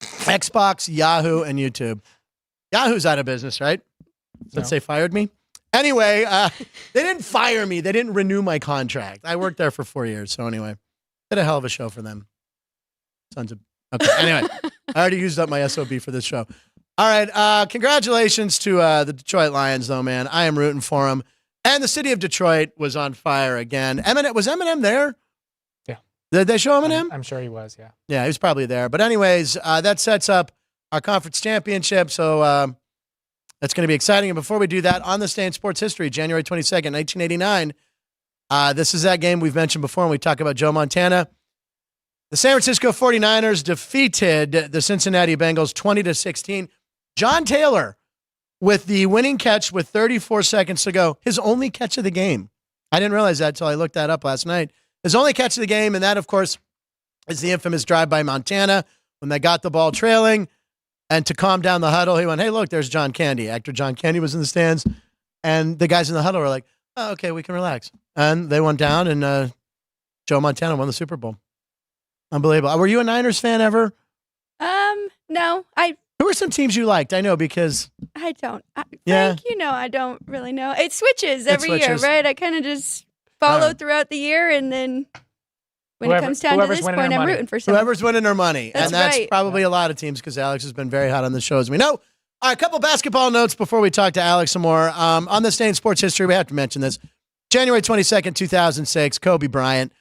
Xbox, Yahoo, and YouTube. Yahoo's out of business, right? Since they fired me. Anyway, they didn't fire me. They didn't renew my contract. I worked there for 4 years. So anyway, did a hell of a show for them. Sons of. Okay. Anyway, I already used up my SOB for this show. All right. Congratulations to the Detroit Lions, though, man. I am rooting for them. And the city of Detroit was on fire again. Was Eminem there? Yeah. Did they show Eminem? I'm sure he was, yeah. Yeah, he was probably there. But anyways, that sets up our conference championship. So that's going to be exciting. And before we do that, on this day in sports history, January 22nd, 1989, this is that game we've mentioned before when we talk about Joe Montana. The San Francisco 49ers defeated the Cincinnati Bengals 20-16. John Taylor with the winning catch with 34 seconds to go. His only catch of the game. I didn't realize that until I looked that up last night. His only catch of the game, and that, of course, is the infamous drive by Montana when they got the ball trailing. And to calm down the huddle, he went, hey, look, there's John Candy. Actor John Candy was in the stands. And the guys in the huddle were like, oh, okay, we can relax. And they went down, and Joe Montana won the Super Bowl. Unbelievable. Were you a Niners fan ever? No, Who are some teams you liked? I know because I don't. Yeah. Frank, I don't really know. It switches every year, switches. right? I kind of just follow Alright. throughout the year, and then when Whoever- it comes down to whoever's this winning point, their I'm money. rooting for someone. whoever's winning their money. That's and that's right. probably a lot of teams because Alex has been very hot on the show, as we know. All right, a couple basketball notes before we talk to Alex some more. On this day in sports history, we have to mention this. January 22nd, 2006, Kobe Bryant.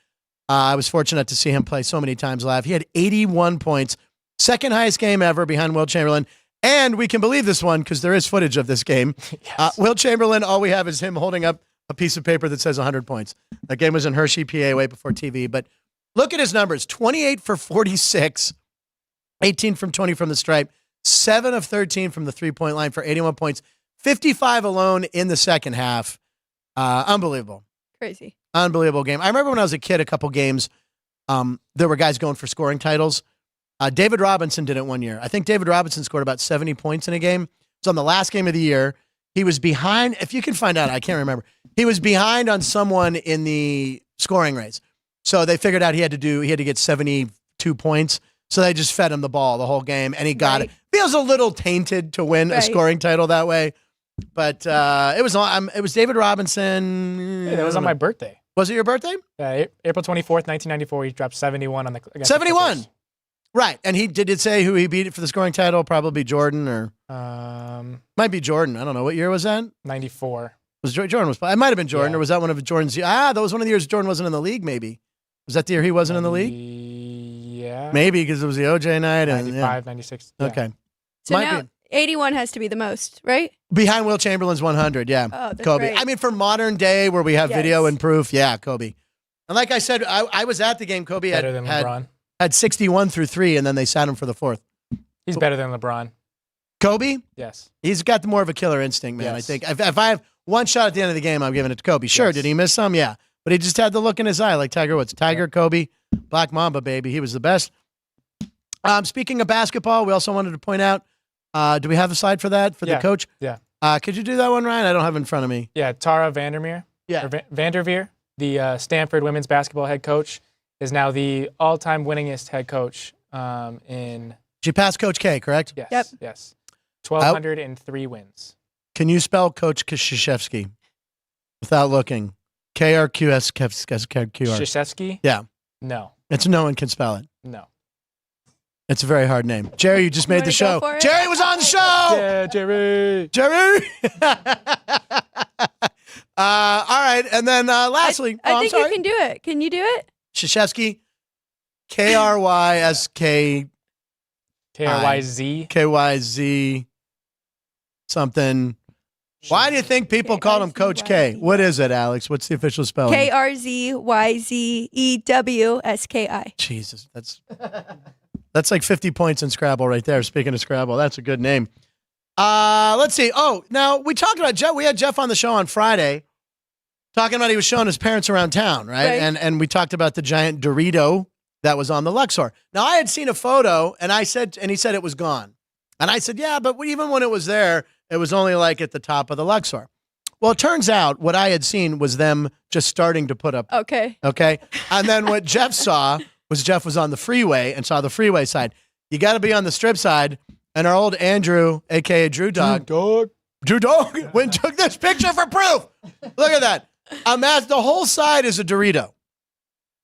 I was fortunate to see him play so many times live. He had 81 points, second highest game ever behind Will Chamberlain. And we can believe this one because there is footage of this game. Yes. Will Chamberlain, all we have is him holding up a piece of paper that says 100 points. That game was in Hershey, PA, way before TV. But look at his numbers, 28 for 46, 18 from 20 from the stripe, 7 of 13 from the three-point line for 81 points, 55 alone in the second half. Unbelievable. Crazy. Unbelievable game. I remember when I was a kid, a couple games, there were guys going for scoring titles. David Robinson did it one year. I think David Robinson scored about 70 points in a game. It's on the last game of the year. He was behind, if you can find out, I can't remember. He was behind on someone in the scoring race. So they figured out he had to get 72 points. So they just fed him the ball the whole game, and he got it. Feels a little tainted to win a Right. scoring title that way. But it was David Robinson. Yeah, that was on my birthday. Was it your birthday? April 24th, 1994. He dropped 71 on the against the 71. Clippers. Right. And he did it say who he beat for the scoring title? Probably Jordan or might be Jordan. I don't know. What year was that? 94. Was Jordan was? It might have been Jordan, Yeah. or was that one of Jordan's? That was one of the years Jordan wasn't in the league. Maybe was that the year he wasn't in the league? Yeah. Maybe because it was the OJ night and 95, 96. Yeah. Okay, So Might now be. 81 has to be the most, right? behind Will Chamberlain's 100. Yeah, Oh, that's Kobe. right. I mean, for modern day where we have video Yes. and proof, yeah, Kobe. And like I said, I was at the game. Kobe Better than had LeBron. 61 through 3, and then they sat him for the fourth. He's better than LeBron. Kobe, Yes. he's got more of a killer instinct, man. I Yes. think if I have one shot at the end of the game, I'm giving it to Kobe. Sure, Yes. did he miss some? Yeah, but he just had the look in his eye like Tiger Woods. Tiger, Kobe, Black Mamba, baby. He was the best. Speaking of basketball, we also wanted to point out, do we have a slide for that, for the Yeah. coach? Yeah. Could you do that one, Ryan? I don't have it in front of me. Yeah. Tara Vandermeer. Yeah. Or Vanderveer, the Stanford women's basketball head coach, is now the all-time winningest head coach in. She passed Coach K, correct? Yes. Yep. Yes. 1,203 wins. Can you spell Coach Krzyzewski without looking? KRQS. Krzyzewski? Yeah. No. It's no one can spell it. No. It's a very hard name. Jerry, you just made the wanna go show. for it? Jerry was on the show. Yeah, Jerry. Jerry. All right, and then lastly, I I'm think sorry. you can do it. Can you do it? Krzyzewski, KRYSK KRYZ. KYZ something. Why do you think people call him Coach K? KRZYZ. What is it, Alex? What's the official spelling? KRZYZEWSKI. Jesus, that's like 50 points in Scrabble right there. Speaking of Scrabble, that's a good name. Let's see. Oh, now we talked about Jeff. We had Jeff on the show on Friday talking about he was showing his parents around town, right? Right. And we talked about the giant Dorito that was on the Luxor. Now I had seen a photo and he said it was gone. And I said, yeah, but even when it was there, it was only like at the top of the Luxor. Well, it turns out what I had seen was them just starting to put up. Okay. Okay. And then what Jeff saw was Jeff was on the freeway and saw the freeway side. You got to be on the strip side. And our old Andrew, a.k.a. Drew Dog, went and took this picture for proof. Look at that. The whole side is a Dorito.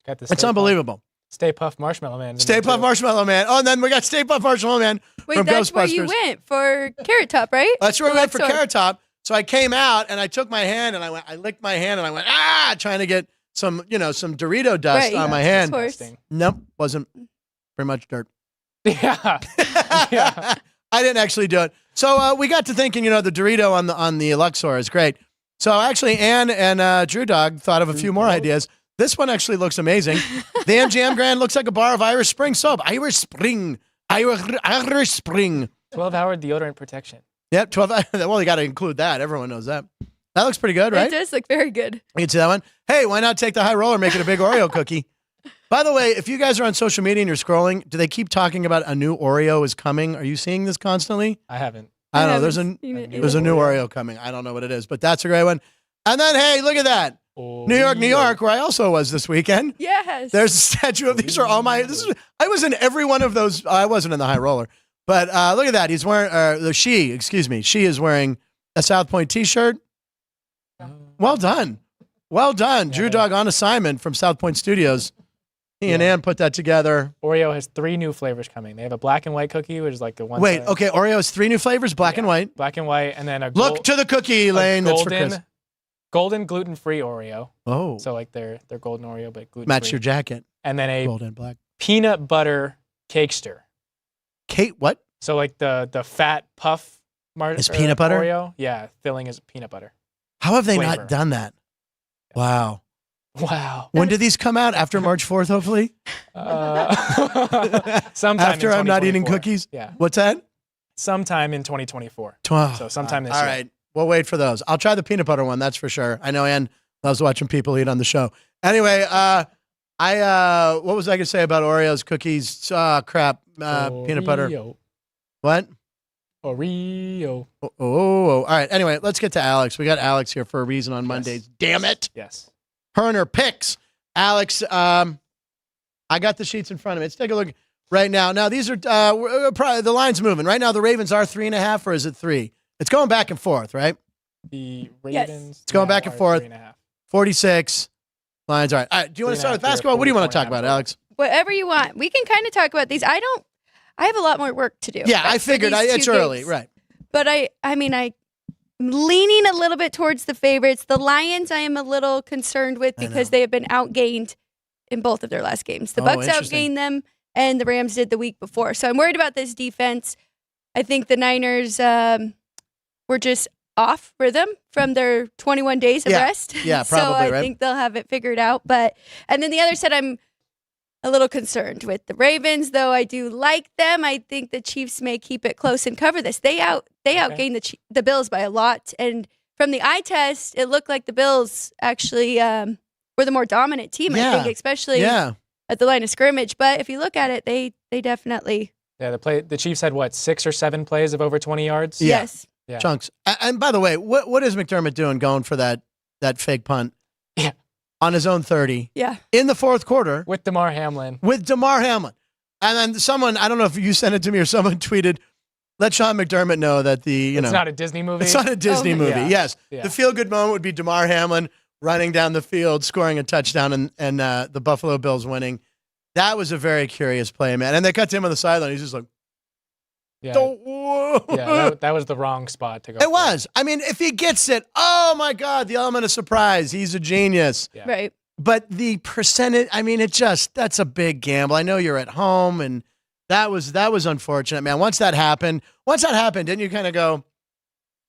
Got the It's Stay unbelievable. Puft, Stay Puft Marshmallow Man. Stay Puft Marshmallow Man. Oh, and then we got Stay Puft Marshmallow Man Wait, from that's where Ghostbusters. you went for Carrot Top, right? That's where we The went for Luxor. Carrot Top. So I came out and I took my hand and I licked my hand and I went, trying to get some Dorito dust Right. on my Of hand. course. Nope, wasn't. Pretty much dirt. Yeah. Yeah. I didn't actually do it. So we got to thinking, the Dorito on the Luxor is great. So actually, Ann and Drew Dog thought of a few more ideas. This one actually looks amazing. The MGM Grand looks like a bar of Irish Spring soap. Irish Spring. 12-hour deodorant protection. Yep, 12. Well, you got to include that. Everyone knows that. That looks pretty good, right? It does look very good. You can see that one. Hey, why not take the high roller, make it a big Oreo cookie? By the way, if you guys are on social media and you're scrolling, do they keep talking about a new Oreo is coming? Are you seeing this constantly? I haven't. I don't know. haven't seen it There's a new Oreo coming. I don't know what it is, but that's a great one. And then, hey, look at that. New York, where I also was this weekend. Yes. There's a statue of these are all my. I was in every one of those. I wasn't in the high roller, but look at that. He's wearing she is wearing a South Point T-shirt. Well done, Drew Dog on assignment from South Point Studios. He and Ann put that together. Oreo has 3 new flavors coming. They have a black and white cookie, which is like the one. Wait, okay. Oreo has 3 new flavors: black and white. Black and white, and then a Look to the cookie lane. That's for Chris. Golden gluten-free Oreo. Oh, so like they're golden Oreo, but gluten-free. match your jacket. And then a golden black peanut butter cakester. Cake what? So like the fat puff is peanut butter Oreo. Yeah, filling is peanut butter. How have they flavor. not done that? Wow. When did these come out? After March 4th, hopefully? Sometime after I'm not eating cookies? Yeah. What's that? Sometime in 2024. So sometime this year. All right. We'll wait for those. I'll try the peanut butter one, that's for sure. I know Ann loves watching people eat on the show. Anyway, what was I going to say about Oreos, cookies? Crap. Peanut butter. What? Oreo. All right. Anyway, let's get to Alex. We got Alex here for a reason on Mondays. Damn it. Yes. Herner picks. Alex, I got the sheets in front of me. Let's take a look right now. Now, these are probably the line's moving. Right now, the Ravens are 3.5, or is it 3? It's going back and forth, right? The Ravens. It's going back and forth. 3.5. 46. Lions. All right. All right. Do you want to start with basketball? What do you want to talk about, Alex? Whatever you want. We can kind of talk about these. I have a lot more work to do. Yeah, I figured. It's early, games. right? But I'm leaning a little bit towards the favorites. The Lions, I am a little concerned with because they have been outgained in both of their last games. The Bucks outgained them, and the Rams did the week before. So I'm worried about this defense. I think the Niners were just off rhythm from their 21 days of rest. Yeah, probably, so I think they'll have it figured out. And then the other side, I'm a little concerned with the Ravens, though I do like them. I think the Chiefs may keep it close and cover this. They outgained the Bills by a lot. And from the eye test, it looked like the Bills actually were the more dominant team, I think, especially at the line of scrimmage. But if you look at it, they definitely... Yeah, the Chiefs had, 6 or 7 plays of over 20 yards? Yeah. Yes. Yeah. Chunks. And by the way, what is McDermott doing going for that fake punt? Yeah. On his own 30. Yeah. In the fourth quarter. With DeMar Hamlin. And then someone, I don't know if you sent it to me or someone tweeted, let Sean McDermott know that it's not a Disney movie. It's not a Disney movie. Yeah. Yes. Yeah. The feel-good moment would be DeMar Hamlin running down the field, scoring a touchdown, and the Buffalo Bills winning. That was a very curious play, man. And they cut to him on the sideline. He's just like, that was the wrong spot to go. It was. I mean, if he gets it, oh my God, the element of surprise. He's a genius. Yeah. Right. But the percentage, I mean, that's a big gamble. I know you're at home, and that was unfortunate, man. Once that happened, didn't you kind of go,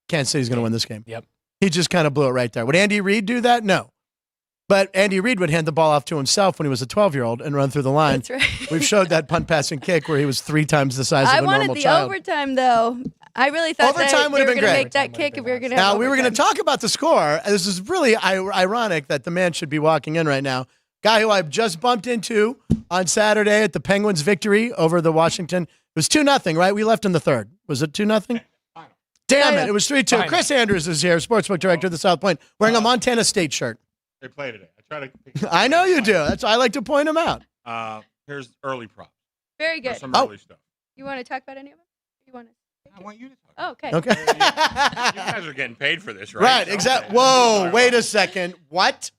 Kansas City's going to win this game? Yep. He just kind of blew it right there. Would Andy Reid do that? No. But Andy Reid would hand the ball off to himself when he was a 12-year-old and run through the line. That's right. We've showed that punt, pass, and kick where he was 3 times the size of a normal child. I wanted the overtime, though. I really thought overtime that they were going to great. make that kick if we were going to Now, we were going to talk about the score. This is really ironic that the man should be walking in right now. Guy who I just bumped into on Saturday at the Penguins' victory over the Washington. It was 2-0, right? We left in the third. Was it 2-0? Damn it. It was 3-2. Chris Andrews is here, sportsbook director of the South Point, wearing a Montana State shirt. They play today. I try to. I know you do. That's why I like to point them out. Here's early props. Very good. Some early stuff. You want to talk about any of them? You want to? I want you to talk. Oh, okay. Okay. You guys are getting paid for this, right? Right, exactly. Whoa, wait a second. What?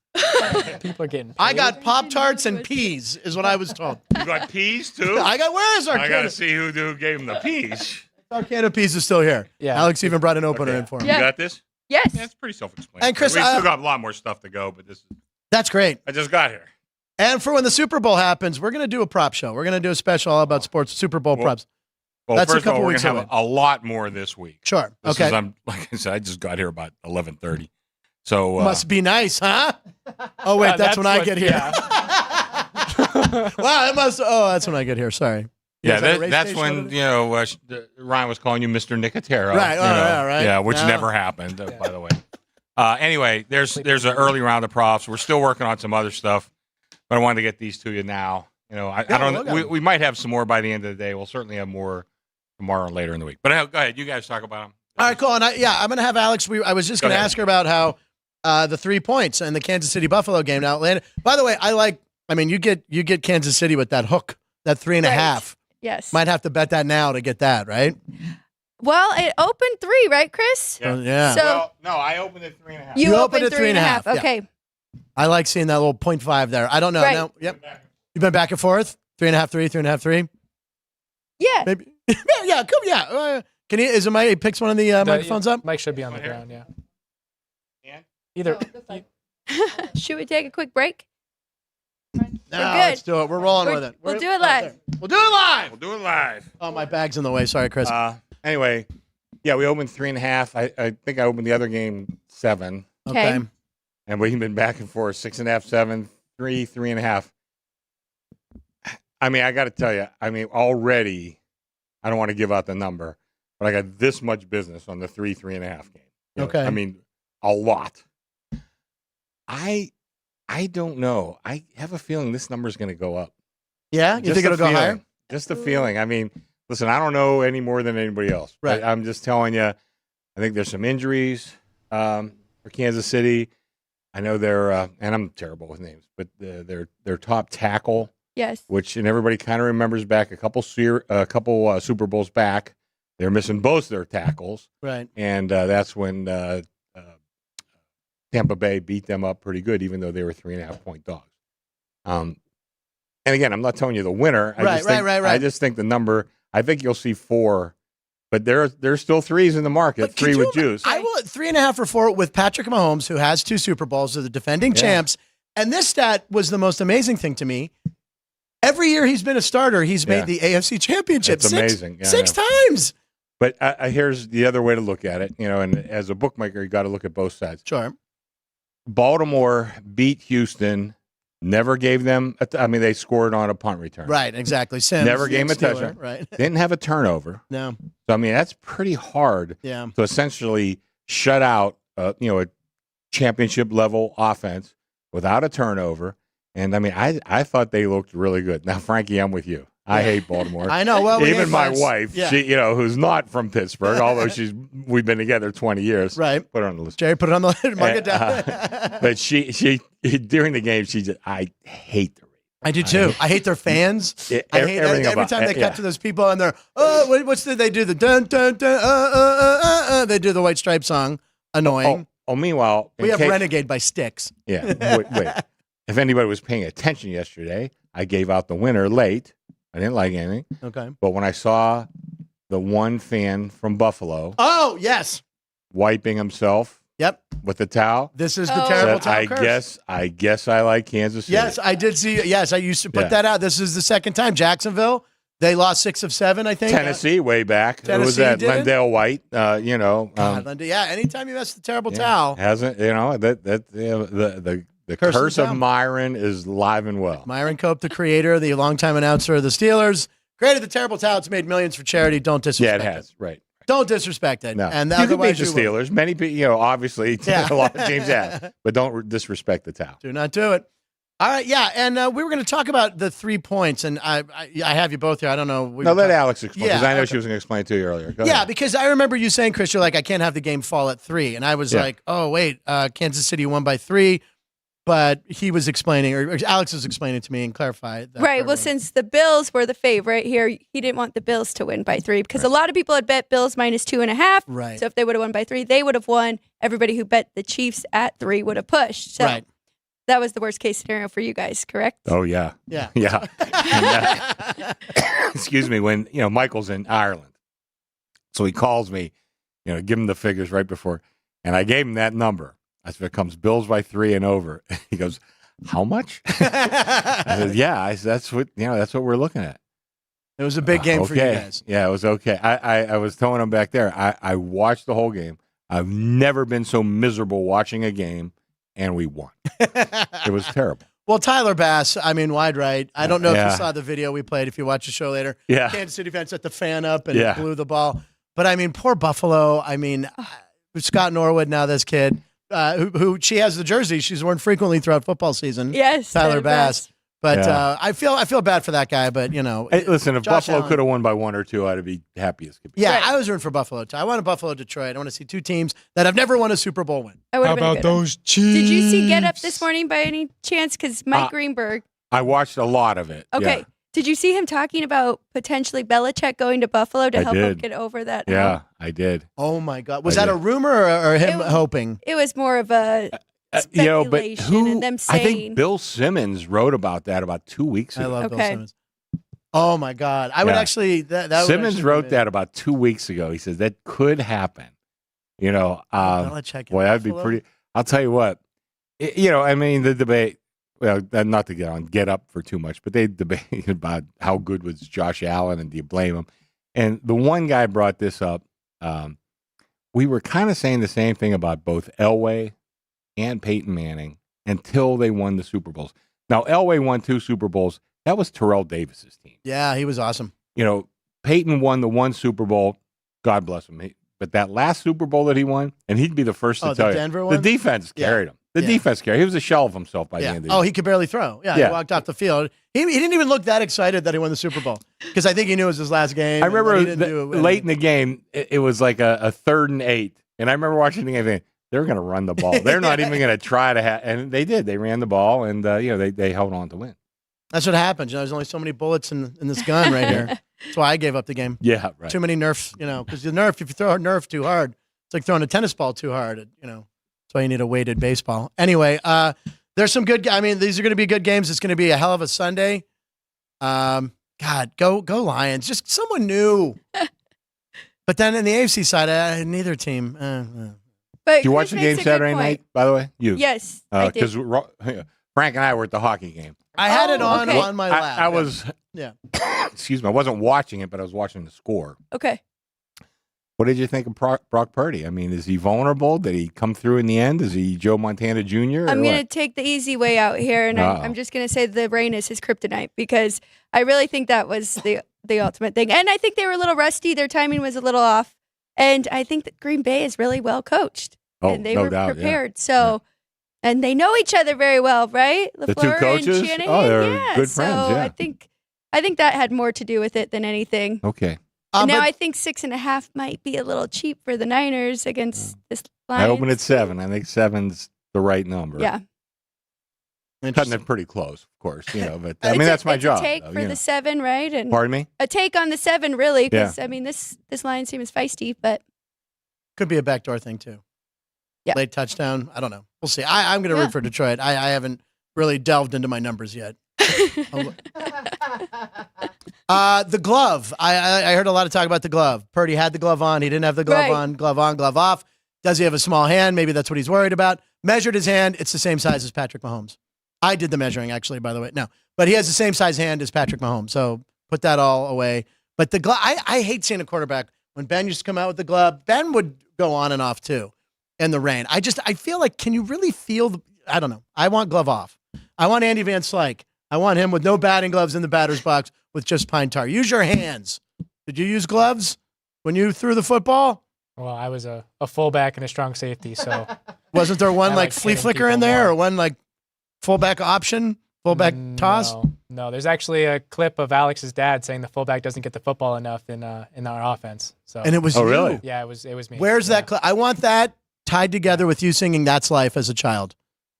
People are getting paid. I got Pop-Tarts and peas, is what I was told. You got peas, too? Where is our I can got to of, see who gave him the peas. our can of peas is still here. Yeah. Alex even brought an opener in for him. Yeah. You got this? Yes. Yeah, it's pretty self-explanatory. And Chris, we still got a lot more stuff to go, but That's great. I just got here. And for when the Super Bowl happens, we're going to do a prop show. We're going to do a special all about sports, Super Bowl props. Well, That's a first of couple all, we're weeks going to have away. a lot more this week. Sure. This Okay. is, like I said, I just got here about 11:30. So Must be nice, huh? Oh, wait, that's when I get here. Yeah. Wow, it must. Oh, that's when I get here. Sorry. Yeah, Is that a race that's day when show? Ryan was calling you Mr. Nicotero, Right, you oh, know, yeah, right. yeah, which Yeah. never happened, by the way. Anyway, there's an early round of props. We're still working on some other stuff, but I wanted to get these to you now. I Yeah, look don't. at We, 'em. we might have some more by the end of the day. We'll certainly have more tomorrow and later in the week. But go ahead, you guys talk about them. All right, cool. And I'm going to have Alex. I was just Go going to ahead. ask her about how the 3 points in the Kansas City Buffalo game now landed. By the way, you get Kansas City with that hook, that 3.5. Right. Yes. Might have to bet that now to get that, right? Well, it opened 3, right, Chris? Yeah. Yeah. So- Well, no, I opened at 3.5. You You opened opened at 3.5. 3.5, yeah. Okay. I like seeing that little 0.5 there. I don't know. Right. Now, yep. You've been back and forth? 3.5, 3, 3.5, 3? Yeah. Maybe. Yeah, cool. Yeah. Can he? Is it my? He picks one of the microphones up. Mike should be on the Right here. ground. Yeah. And? Either. Should we take a quick break? No, good. let's do it. We're rolling with it. We'll do it live. We'll do it live. We'll do it live. Oh, my bag's in the way. Sorry, Chris. Anyway, yeah, we opened 3.5. I think I opened the other game 7, Okay. and we've been back and forth 6.5, 7, 3, 3.5. I mean, I got to tell you, already, I don't want to give out the number, but I got this much business on the 3.5 game. Okay. I mean, a lot. I don't know. I have a feeling this number is going to go up. Yeah, you Just think a it'll go feeling. higher? Just a feeling. I mean, listen, I don't know any more than anybody else. Right. I'm just telling you, I think there's some injuries for Kansas City. I know they're, and I'm terrible with names, but their top tackle, Yes. which and everybody kind of remembers back a couple Super Bowls back, they're missing both their tackles, Right. and that's when Tampa Bay beat them up pretty good, even though they were 3.5-point dogs. And again, I'm not telling you the winner. Right. I just think the number. I think you'll see 4, but there's still 3s in the market. But 3 could with you- juice. I will 3.5 or 4 with Patrick Mahomes, who has 2 Super Bowls, they're the defending Yeah. champs. And this stat was the most amazing thing to me. Every year he's been a starter, he's made the AFC Championship. That's amazing. Yeah, I Six times. But here's the other way to look at it. And as a bookmaker, you got to look at both sides. Sure. Baltimore beat Houston. Never gave them. They scored on a punt return. Right, exactly. Sims, Never gave him a Steeler, touchdown. Right. Didn't have a turnover. No. So that's pretty hard Yeah. to essentially shut out a championship level offense without a turnover. And I thought they looked really good. Now, Frankie, I'm with you. I hate Baltimore. I know. Well, we even hate my Bucks. wife, Yeah. she who's not from Pittsburgh, although we've been together 20 years. Right. Put her on the list. Jerry, put it on the list. Mark it down. But she during the game, I hate the Ravens. I do too. I hate their fans. Yeah, I hate everything every about- time they cut yeah. to those people and they're what's they do the dun dun dun they do the White Stripe song. Annoying. Meanwhile, we have Renegade by Styx. Yeah. Wait. If anybody was paying attention yesterday, I gave out the winner late. I didn't like anything. Okay. But when I saw the one fan from Buffalo Oh yes. wiping himself Yep. with the towel, This is the Oh. terrible said, towel curse. I guess I like Kansas City. Yes, I did see. Yes, I used to put Yeah. that out. This is the second time. Jacksonville, they lost 6 of 7, I think. Tennessee way back. Who was Tennessee that? did it? Lendale White. God, Linda, yeah, anytime you mess with the terrible towel, hasn't the Curse of curse the of towel. Myron is live and well. Myron Cope, the creator, the longtime announcer of the Steelers, created the terrible towel. It's made millions for charity. Don't Yeah, disrespect it has. Right. Don't disrespect it. No, And you can beat otherwise the you will. Steelers. Many people, obviously, Yeah. a lot of teams have, but don't disrespect the towel. Do not do it. All right, yeah, and we were going to talk about the 3 points, and I have you both here. I don't know. No, let Alex explain, because Yeah, I know okay. she was going to explain it to you earlier. Go Yeah, ahead. because I remember you saying, Chris, you're like, I can't have the game fall at 3. And I was Yeah. like, oh, wait, Kansas City won by 3. But he was explaining, or Alex was explaining to me and clarified that. Right. for Well, everyone. since the Bills were the favorite here, he didn't want the Bills to win by 3 because a lot of people had bet Bills minus 2.5. Right. So if they would have won by 3, they would have won. Everybody who bet the Chiefs at 3 would have pushed. So Right. that was the worst case scenario for you guys, correct? Oh, yeah. Yeah. Yeah. Excuse me, when, Michael's in Ireland. So he calls me, give him the figures right before. And I gave him that number. I said, it comes Bills by 3 and over. He goes, how much? I said, yeah. That's what we're looking at. It was a big game for you Okay. guys. Yeah, it was okay. I was telling him back there, I watched the whole game. I've never been so miserable watching a game, and we won. It was terrible. Well, Tyler Bass, I mean, wide right. I don't know if Yeah. you saw the video we played. If you watch the show later, Yeah. Kansas City fans set the fan up and Yeah. blew the ball. But I mean, poor Buffalo. I mean, Scott Norwood. Now this kid, who she has the jersey she's worn frequently throughout football season. Yes, Tyler Bass. But Yeah. I feel bad for that guy. But you know, Hey, listen, if Josh Buffalo Allen- could have won by 1 or 2, I'd be happy as could be. yeah, Right. I was rooting for Buffalo too. I want a Buffalo Detroit. I want to see two teams that have never won a Super Bowl win. I would have been a good one. Chiefs? Did you see Get Up this morning by any chance? Because Mike Greenberg. I watched a lot of it. Okay. Yeah. Did you see him talking about potentially Belichick going to Buffalo to I help him did. get over that? Yeah, I did. Oh my God, was I that a did. rumor or him It- hoping? It was more of a But speculation who? and them I saying. think Bill Simmons wrote about that about 2 weeks I ago. love Bill Okay. Simmons. Oh my God, I would Yeah. actually. That would Simmons actually wrote be that about 2 weeks ago. He says that could happen. You know, Belichick in boy, that'd be Buffalo? pretty. I'll tell you what. I mean, the debate. Well, not to get up for too much, but they debated about how good was Josh Allen and do you blame him? And the one guy brought this up. We were kind of saying the same thing about both Elway and Peyton Manning until they won the Super Bowls. Now, Elway won 2 Super Bowls. That was Terrell Davis's team. Yeah, he was awesome. You know, Peyton won the 1 Super Bowl. God bless him. But that last Super Bowl that he won, and he'd be the first to Oh, tell the you, Denver the one? defense Yeah. carried him. The Yeah. defense carried. He was a shell of himself by the Yeah. end of the Oh, year. he could barely throw. Yeah, Yeah. he walked off the field. He didn't even look that excited that he won the Super Bowl because I think he knew it was his last game. I and that he remember didn't do it. late in the game, it was like a 3rd and 8. And I remember watching the game thinking, they're going to run the ball. They're not even going to try to have, and they did. They ran the ball, and they held on to win. That's what happens. You know, there's only so many bullets in this gun right here. That's why I gave up the game. Yeah, right. Too many Nerfs, because the Nerf, if you throw a Nerf too hard, it's like throwing a tennis ball too hard. That's why you need a weighted baseball. Anyway, there's some good. I mean, these are going to be good games. It's going to be a hell of a Sunday. God, go Lions! Just someone new. But then in the AFC side, neither team. But Did you watch Chris the makes game a good Saturday point. night, by the way? You? Yes, I did. Because Frank and I were at the hockey game. I had it Oh, on okay. on my lap. I was, Yeah. excuse me, I wasn't watching it, but I was watching the score. Okay. What did you think of Brock Purdy? I mean, is he vulnerable? Did he come through in the end? Is he Joe Montana Jr.? I'm or going to what? take the easy way out here, and Uh-oh. I'm just going to say the rain is his kryptonite because I really think that was the ultimate thing. And I think they were a little rusty. Their timing was a little off. And I think that Green Bay is really well coached. Oh, and they no were doubt, yeah. prepared. So, and they know each other very well, right? The two LaFleur coaches? and Shanahan. Oh, they're yeah. good so friends, yeah. I think that had more to do with it than anything. Okay. And now but- I think 6.5 might be a little cheap for the Niners against this line. I opened at 7. I think 7's the right number. Yeah. Cutting it pretty close, of course. But I It's mean, that's my it's job. A take though, for the 7, right? And Pardon me? a take on the 7, really, because I mean, this Lions team is feisty, but Could be a backdoor thing too. Yeah. Late touchdown. I don't know. We'll see. I'm going to Yeah. root for Detroit. I haven't really delved into my numbers yet. The glove. I heard a lot of talk about the glove. Purdy had the glove on. He didn't have the glove Right. on. Glove on, glove off. Does he have a small hand? Maybe that's what he's worried about. Measured his hand. It's the same size as Patrick Mahomes. I did the measuring, actually, by the way. No, but he has the same size hand as Patrick Mahomes. So put that all away. But the glove, I hate seeing a quarterback. When Ben used to come out with the glove, Ben would go on and off too in the rain. I feel like, can you really feel I don't know. I want glove off. I want Andy Van Slyke. I want him with no batting gloves in the batter's box with just pine tar. Use your hands. Did you use gloves when you threw the football? Well, I was a fullback and a strong safety, so Wasn't there one I like like flea hitting flicker in people there more. or one like fullback option, fullback toss? No, there's actually a clip of Alex's dad saying the fullback doesn't get the football enough in our offense. So And it was Oh, you. really? yeah, it was me. Where's Yeah. that clip? I want that tied together with you singing That's Life as a child.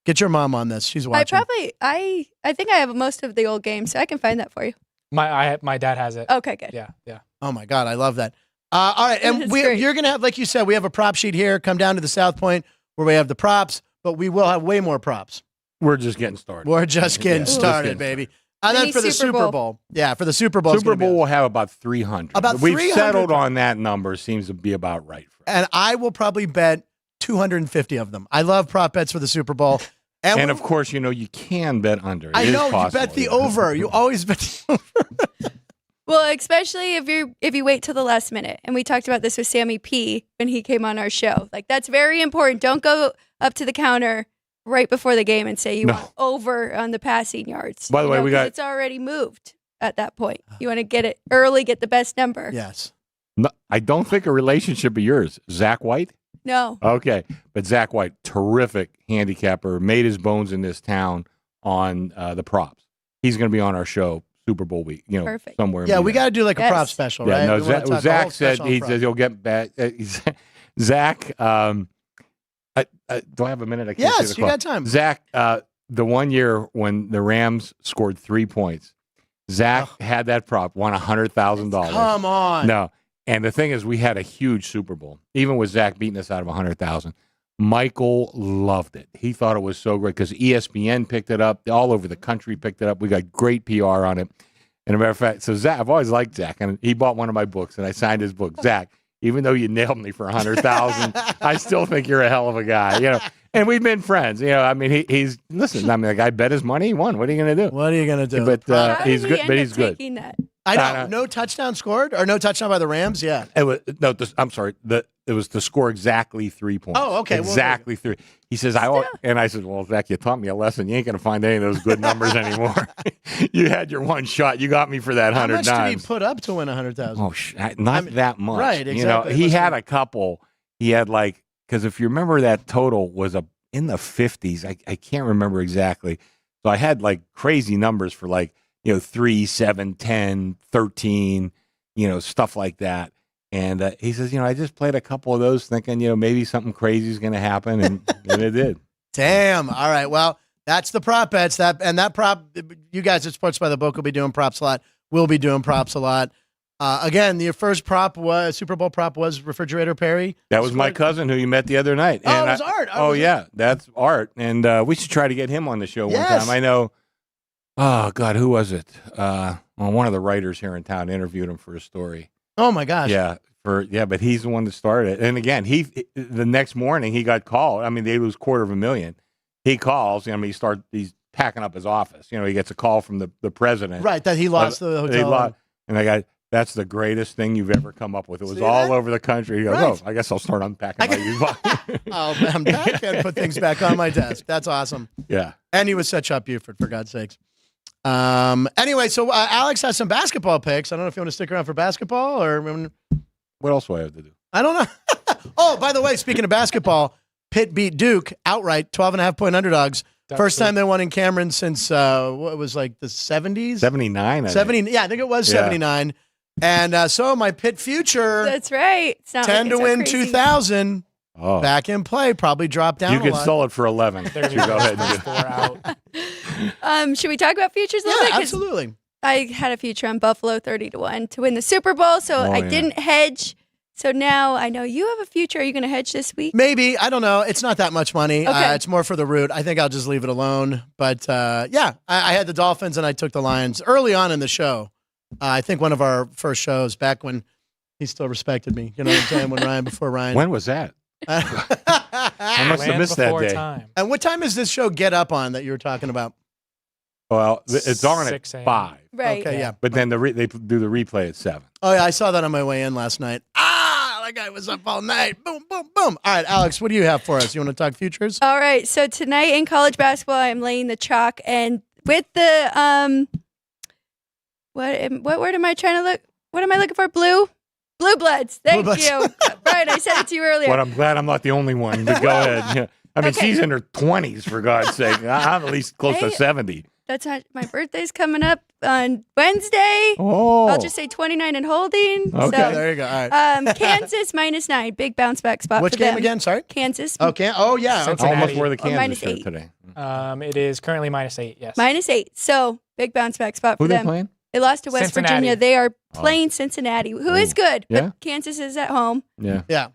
Get your mom on this. She's watching. I think I have most of the old games, so I can find that for you. My dad has it. Okay, good. Yeah. Oh my God, I love that. All right, and That's great. you're gonna have, like you said, we have a prop sheet here. Come down to the South Point where we have the props, but we will have way more props. We're just getting started. We're just getting Yeah, started, just getting baby. And then Mini for the Super Super Bowl, for the Super Bowl, it's Super gonna be Bowl us. will have about 300. About We've 300. settled on that number. Seems to be about right. For us. And I will probably bet 250 of them. I love prop bets for the Super Bowl. And of course, you can bet under. It I is know you possible, bet the yeah. over. You always bet the over. Well, especially if you wait till the last minute. And we talked about this with Sammy P when he came on our show. Like, that's very important. Don't go up to the counter right before the game and say you No. want over on the passing yards. By the way, we 'cause got- it's already moved at that point. You want to get it early, get the best number. Yes. No, I don't think a relationship of yours, Zach White. No. Okay, but Zach White, terrific handicapper, made his bones in this town on the props. He's going to be on our show Super Bowl week. Perfect. Somewhere. Yeah, in we there. got to do like a Yes. prop special, Yeah, right? no. We wanna talk a whole Zach said special on props. he'll get back. Zach, do I have a minute? I can't see Yes, the you clock. got time. Zach, the one year when the Rams scored 3 points, Zach had that prop, won $100,000. Come on. No, and the thing is, we had a huge Super Bowl, even with Zach beating us out of 100,000. Michael loved it. He thought it was so great because ESPN picked it up, all over the country picked it up. We got great PR on it. And a matter of fact, so Zach, I've always liked Zach, and he bought one of my books, and I signed his book. Zach, even though you nailed me for 100,000, I still think you're a hell of a guy, And we've been friends, I mean, he's listen. I mean, the guy bet his money, he won. What are you going to do? What are you going to do? But How did he's he good. end But up he's good. taking that? I know. Uh, No touchdown scored or no touchdown by the Rams? Yeah. It was, no, I'm sorry. It was to score exactly 3 points. Oh, okay. Well, Exactly 3. He says, and I said, well, Zach, you taught me a lesson. You ain't going to find any of those good numbers anymore. You had your one shot. You got me for that How 100 much times. did he put up to win 100,000? Oh, not that much. right, exactly. He It had must a couple. He had because if you remember that total was in the 50s. I can't remember exactly. So I had crazy numbers for 3, 7, 10, 13, stuff like that. And he says, I just played a couple of those thinking, maybe something crazy is going to happen. And it did. Damn. All right. Well, that's the prop bets. That prop, you guys at Sports by the Book will be doing props a lot. We'll be doing props a lot. Again, your first Super Bowl prop was Refrigerator Perry. That was my cousin who you met the other night. Oh, And it was Art. Oh, yeah. That's Art. And we should try to get him on the show one Yes. time. I know. Oh, God, who was it? One of the writers here in town interviewed him for a story. Oh, my gosh. Yeah, but he's the one that started it. And again, the next morning he got called. I mean, they lose $250,000. He calls. He's packing up his office. He gets a call from the president. Right, that he lost the hotel. And I got, that's the greatest thing you've ever come up with. It was See all that? over the country. He goes, Right. I guess I'll start unpacking my used box. I'm back and put things back on my desk. That's awesome. Yeah. And he was such up Buford, for God's sakes. Anyway, so Alex has some basketball picks. I don't know if you want to stick around for basketball or What else do I have to do? I don't know. Oh, by the way, speaking of basketball, Pitt beat Duke outright, 12.5-point underdogs. First time they won in Cameron since what was the 70s? 79. 70. Yeah, I think it was 79. And so my Pitt future, That's right. It's not 10 like to it's win so crazy. 2000, Oh. back in play, probably dropped down You a can lot. sell it for 11. They're going You to go ahead. first And four out. Should we talk about futures a little Yeah, bit? 'Cause absolutely. I had a future on Buffalo 30-1 to win the Super Bowl, so Oh, I yeah. didn't hedge. So now I know you have a future. Are you going to hedge this week? Maybe. I don't know. It's not that much money. Okay. It's more for the root. I think I'll just leave it alone. But yeah, I had the Dolphins and I took the Lions early on in the show. I think one of our first shows back when he still respected me. You know what I'm saying? Before Ryan. when was that? I must have Land missed that before day. time. And what time is this show get up on that you were talking about? Well, it's on at 6 a.m. 5. Right. Okay, yeah. But then they do the replay at 7. Oh, yeah, I saw that on my way in last night. That guy was up all night. Boom, boom, boom. All right, Alex, what do you have for us? You want to talk futures? All right. So tonight in college basketball, I'm laying the chalk, and with the what word am I trying to look? What am I looking for? Blue Bloods. Thank Blue Bloods. you. Brian, I said it to you earlier. But I'm glad I'm not the only one. But go ahead. Yeah. I mean, Okay. she's in her 20s, for God's sake. I'm at least close to Hey. 70. That's not my birthday's coming up on Wednesday. Oh. I'll just say 29 and holding. Okay. So, There you go. All right. Kansas -9, big bounce back spot Which for game them. again? Sorry. Kansas Okay. Oh, yeah. I Okay. Cincinnati. almost wore the Kansas minus shirt 8. today. It is currently -8, yes. -8. So big bounce back spot Who for they them. playing? They lost to West Cincinnati. Virginia. They are playing Cincinnati, who is good, Yeah. but Kansas is at home. Yeah. Yeah.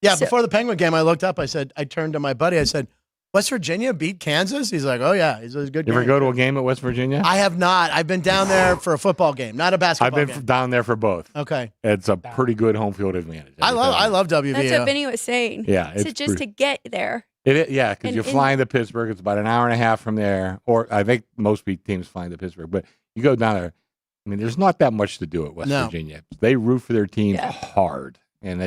Yeah. So- Before the Penguin game, I looked up. I turned to my buddy. I said, West Virginia beat Kansas? He's like, oh, yeah. He's a good You ever game. go to a game at West Virginia? I have not. I've been down there for a football game, not a basketball I've been game. down there for both. Okay. It's a pretty good home field advantage. I love WVU. That's what Vinny was saying. Yeah, So it's just pretty- to get there. Yeah, because And you're in- flying to Pittsburgh. It's about an hour and a half from there. Or I think most teams flying to Pittsburgh. But you go down there. I mean, there's not that much to do at West No. Virginia. They root for their teams Yeah. hard. And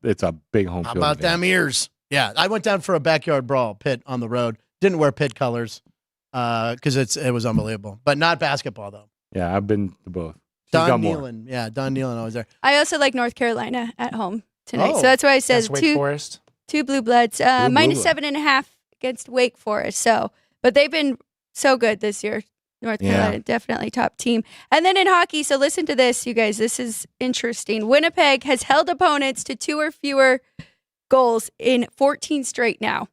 it's a big home How field about advantage. them ears? Yeah. I went down for a backyard brawl, Pitt on the road. Didn't wear Pitt colors because it was unbelievable. But not basketball though. Yeah, I've been to both. She's Don done more. Nealon. Yeah, Don Nealon always there. I also like North Carolina at home tonight. Oh. So that's why I said That's Wake Forest. two blue bloods, Blue minus blood. 7.5 against Wake Forest. So, but they've been so good this year. North Yeah. Carolina, definitely top team. And then in hockey, so listen to this, you guys. This is interesting. Winnipeg has held opponents to 2 or fewer goals in 14 straight now.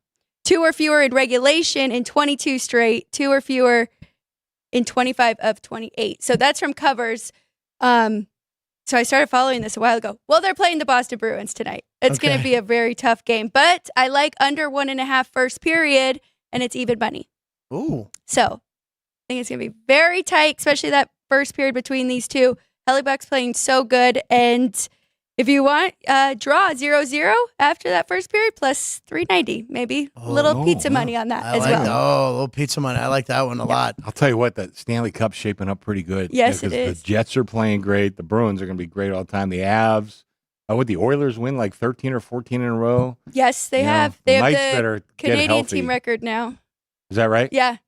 2 or fewer in regulation in 22 straight. 2 or fewer in 25 of 28. So that's from Covers. So I started following this a while ago. Well, they're playing the Boston Bruins tonight. It's going to be a very tough game. But I like under 1.5 first period, and it's even money. Ooh. So I think it's going to be very tight, especially that first period between these two. Hellebuck's playing so good. And if you want, draw 0-0 after that first period, plus 390, maybe. A little pizza money on that I as like well. that. Oh, a little pizza money. I like that one a lot. I'll tell you what, the Stanley Cup's shaping up pretty good. Yes, it 'cause is. The Jets are playing great. The Bruins are going to be great all the time. The Avs. Would the Oilers win like 13 or 14 in a row? Yes, they You know, have. They the have Knights the better get Canadian healthy. team record now. Is that right? Yeah,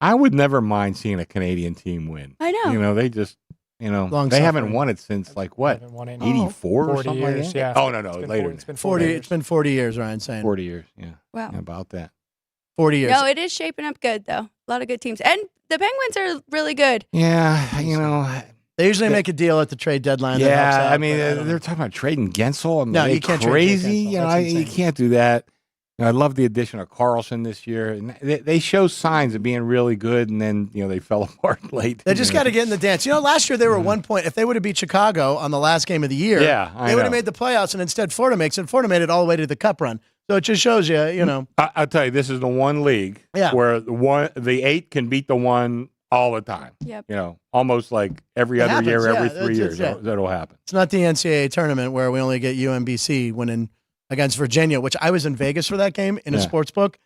I would never mind seeing a Canadian team win. I know. You know, they just, Long they haven't suffering. won it since like what, Haven't won in 84 or 40 something years. like that? Yeah. Oh, no, It's been later. 40, it's been 40. 40 It's been 40 years, Ryan's saying. 40 years. Yeah. Wow. Yeah, about that. 40 years. No, it is shaping up good, though. A lot of good teams. And the Penguins are really good. Yeah, you know. They usually make a deal at the trade deadline. that helps Yeah, out, I mean, but don't they're know. talking about trading Gensel. I mean, No, are they you can't trade crazy. Gensel. You know, That's you insane. can't do that. You know, I love the addition of Carlson this year. And they show signs of being really good, and then they fell apart late. They just got to get in the dance. You know, last year they were 1 point. If they would have beat Chicago on the last game of the year, Yeah, I they would have know. made the playoffs, and instead Florida makes it. Florida made it all the way to the Cup run. So it just shows you, I'll tell you, this is the one league Yeah. where the 8 can beat the 1 all the time. Yep. Almost like every It other happens, year, yeah. every It's- 3 years, yeah. that'll happen. it's not the NCAA tournament where we only get UMBC winning against Virginia, which I was in Vegas for that game in a Yeah. sports book.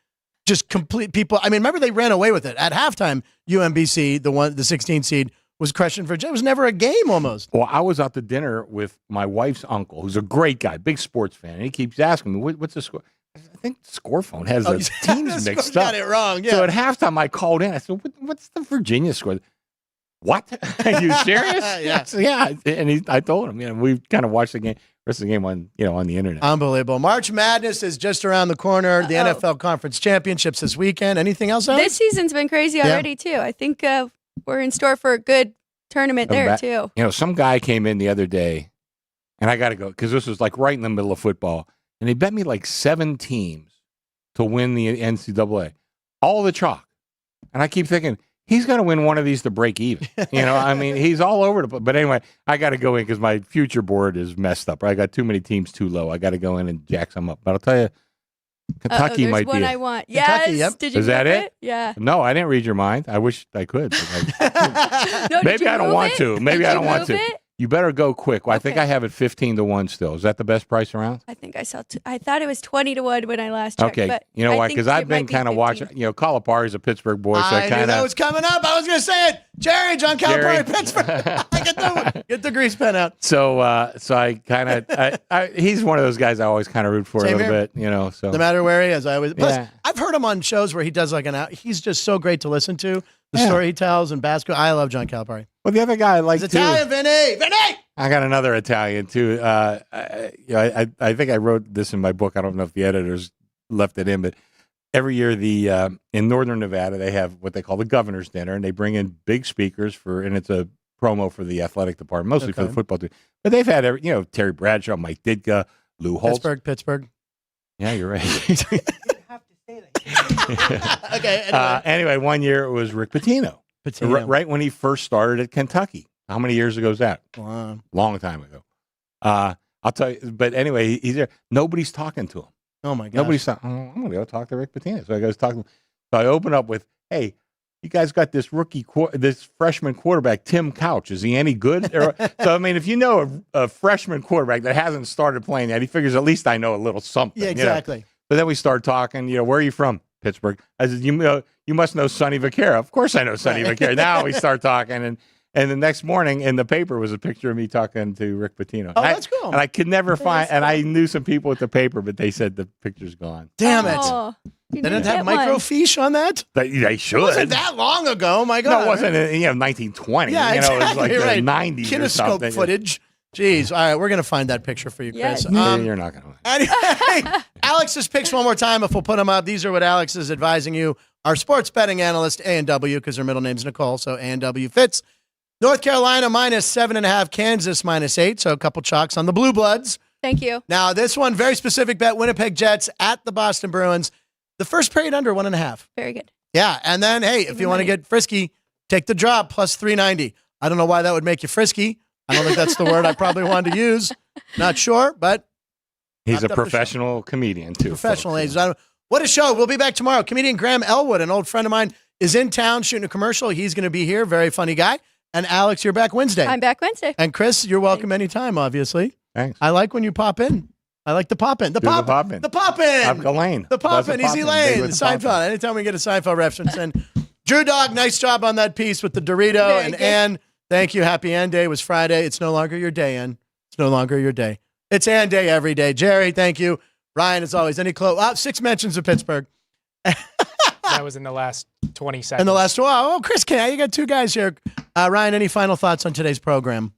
Just complete people. I mean, remember they ran away with it at halftime. UMBC, the 16 seed, was crushing Virginia. It was never a game almost. Well, I was out to dinner with my wife's uncle, who's a great guy, big sports fan, and he keeps asking me, what's the score? I think Score Phone has the teams mixed got up. it wrong. Yeah. So at halftime, I called in. I said, what's the Virginia score? What? Are you serious? Yeah. I said, yeah. And I told him, we kind of watched the rest of the game on the internet. Unbelievable. March Madness is just around the corner. The NFL Conference Championships this weekend. Anything else, Alex? This season's been crazy already, too. I think we're in store for a good tournament there, too. Some guy came in the other day, and I got to go because this was like right in the middle of football, and they bet me like 7 teams to win the NCAA, all the chalk. And I keep thinking, he's going to win one of these to break even. I mean, he's all over the place. But anyway, I got to go in because my future board is messed up. I got too many teams too low. I got to go in and jack some up. But I'll tell you, Kentucky there's might one be. I want. Kentucky, Yes. yep. Did you Is that move it? Yeah. No, I didn't read your mind. I wish I could. But No, did maybe you I don't move want it? to. Maybe Did I you don't want move to. it? You better go quick. Well, I think Okay. I have it 15-1 still. Is that the best price around? I think I saw. I thought it was 20-1 when I last checked. Okay, but you know I why? think Because it I've been might be kind of 15. watching. Calipari's a Pittsburgh boy, so I I knew kind that of. was coming up. I was going to say it. Jerry, John Jerry. Calipari, Pittsburgh. Get the grease pen out. So I kind of. He's one of those guys I always kind of root for Same a little here. bit. So No matter where he is, I always. Plus, Yeah. I've heard him on shows where he does like he's just so great to listen to. The Yeah. story he tells and basketball. I love John Calipari. well, the other guy I like He's too. Italian, Vinny. I got another Italian too. I think I wrote this in my book. I don't know if the editors left it in, but every year in Northern Nevada they have what they call the governor's dinner, and they bring in big speakers and it's a promo for the athletic department, mostly for the Okay. football team. But they've had Terry Bradshaw, Mike Ditka, Lou Holtz. Pittsburgh. Yeah, you're right. Okay. Anyway. Anyway, one year it was Rick Pitino. Patino. Right when he first started at Kentucky. How many years ago is that? Wow. Long time ago. I'll tell you. But anyway, he's there. Nobody's talking to him. Oh my gosh. Nobody's talking. I'm going to go talk to Rick Pitino. So I goes talking. So I open up with, hey, you guys got this this freshman quarterback, Tim Couch. Is he any good? So, I mean, if you know a freshman quarterback that hasn't started playing yet, he figures at least I know a little something. Yeah, exactly. But then we start talking, where are you from? Pittsburgh. I said, you must know Sonny Vaccaro. Of course I know Sonny Vaccaro. Now we start talking, and And the next morning in the paper was a picture of me talking to Rick Pitino. Oh, that's cool. And I could never find, and I knew some people with the paper, but they said the picture's gone. Damn it. Oh, you They didn't get have one. microfiche on that? They should. It wasn't that long ago. My God. No, it wasn't, 1920. Yeah, It was exactly like right. the 90s or Kinescope something. footage. Jeez. All right, we're going to find that picture for you, Chris. Yes. You're not going to. Anyway, Alex's picks one more time if we'll put them up. These are what Alex is advising you. Our sports betting analyst, A&W, because her middle name's Nicole, so A&W fits. North Carolina -7.5, Kansas -8, so a couple chalks on the Blue Bloods. Thank you. Now, this one, very specific bet, Winnipeg Jets at the Boston Bruins. The first period under 1.5. Very good. Yeah, and then, hey, if you want to get frisky, take the drop +390. I don't know why that would make you frisky. I don't think that's the word I probably wanted to use. Not sure, but He's a Wrapped up the professional comedian, too. professional folks. ladies. What a show. We'll be back tomorrow. Comedian Graham Elwood, an old friend of mine, is in town shooting a commercial. He's going to be here. Very funny guy. And Alex, you're back Wednesday. I'm back Wednesday. And Chris, you're welcome anytime, obviously. Thanks. I like when you pop in. I like the pop in. The Do the pop pop in. The pop in. I've got Lane. The pop Does in. the Easy pop-in. Big Lane. with the pop-in. Seinfeld. Anytime we get a Seinfeld reference. And Drew Dog, nice job on that piece with the Dorito. Very And good. Ann, thank you. Happy Ann Day. It was Friday. It's no longer your day, Ann. It's no longer your day. It's Ann Day every day. Jerry, thank you. Ryan, as always, any close? 6 mentions of Pittsburgh. That was in the last 20 seconds. And the last one. Oh, Chris, you got 2 guys here. Ryan, any final thoughts on today's program?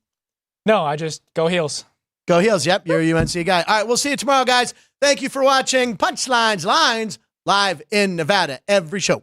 No, I just go Heels. Go Heels. Yep, you're a UNC guy. All right, we'll see you tomorrow, guys. Thank you for watching Punchlines Lines live in Nevada every show.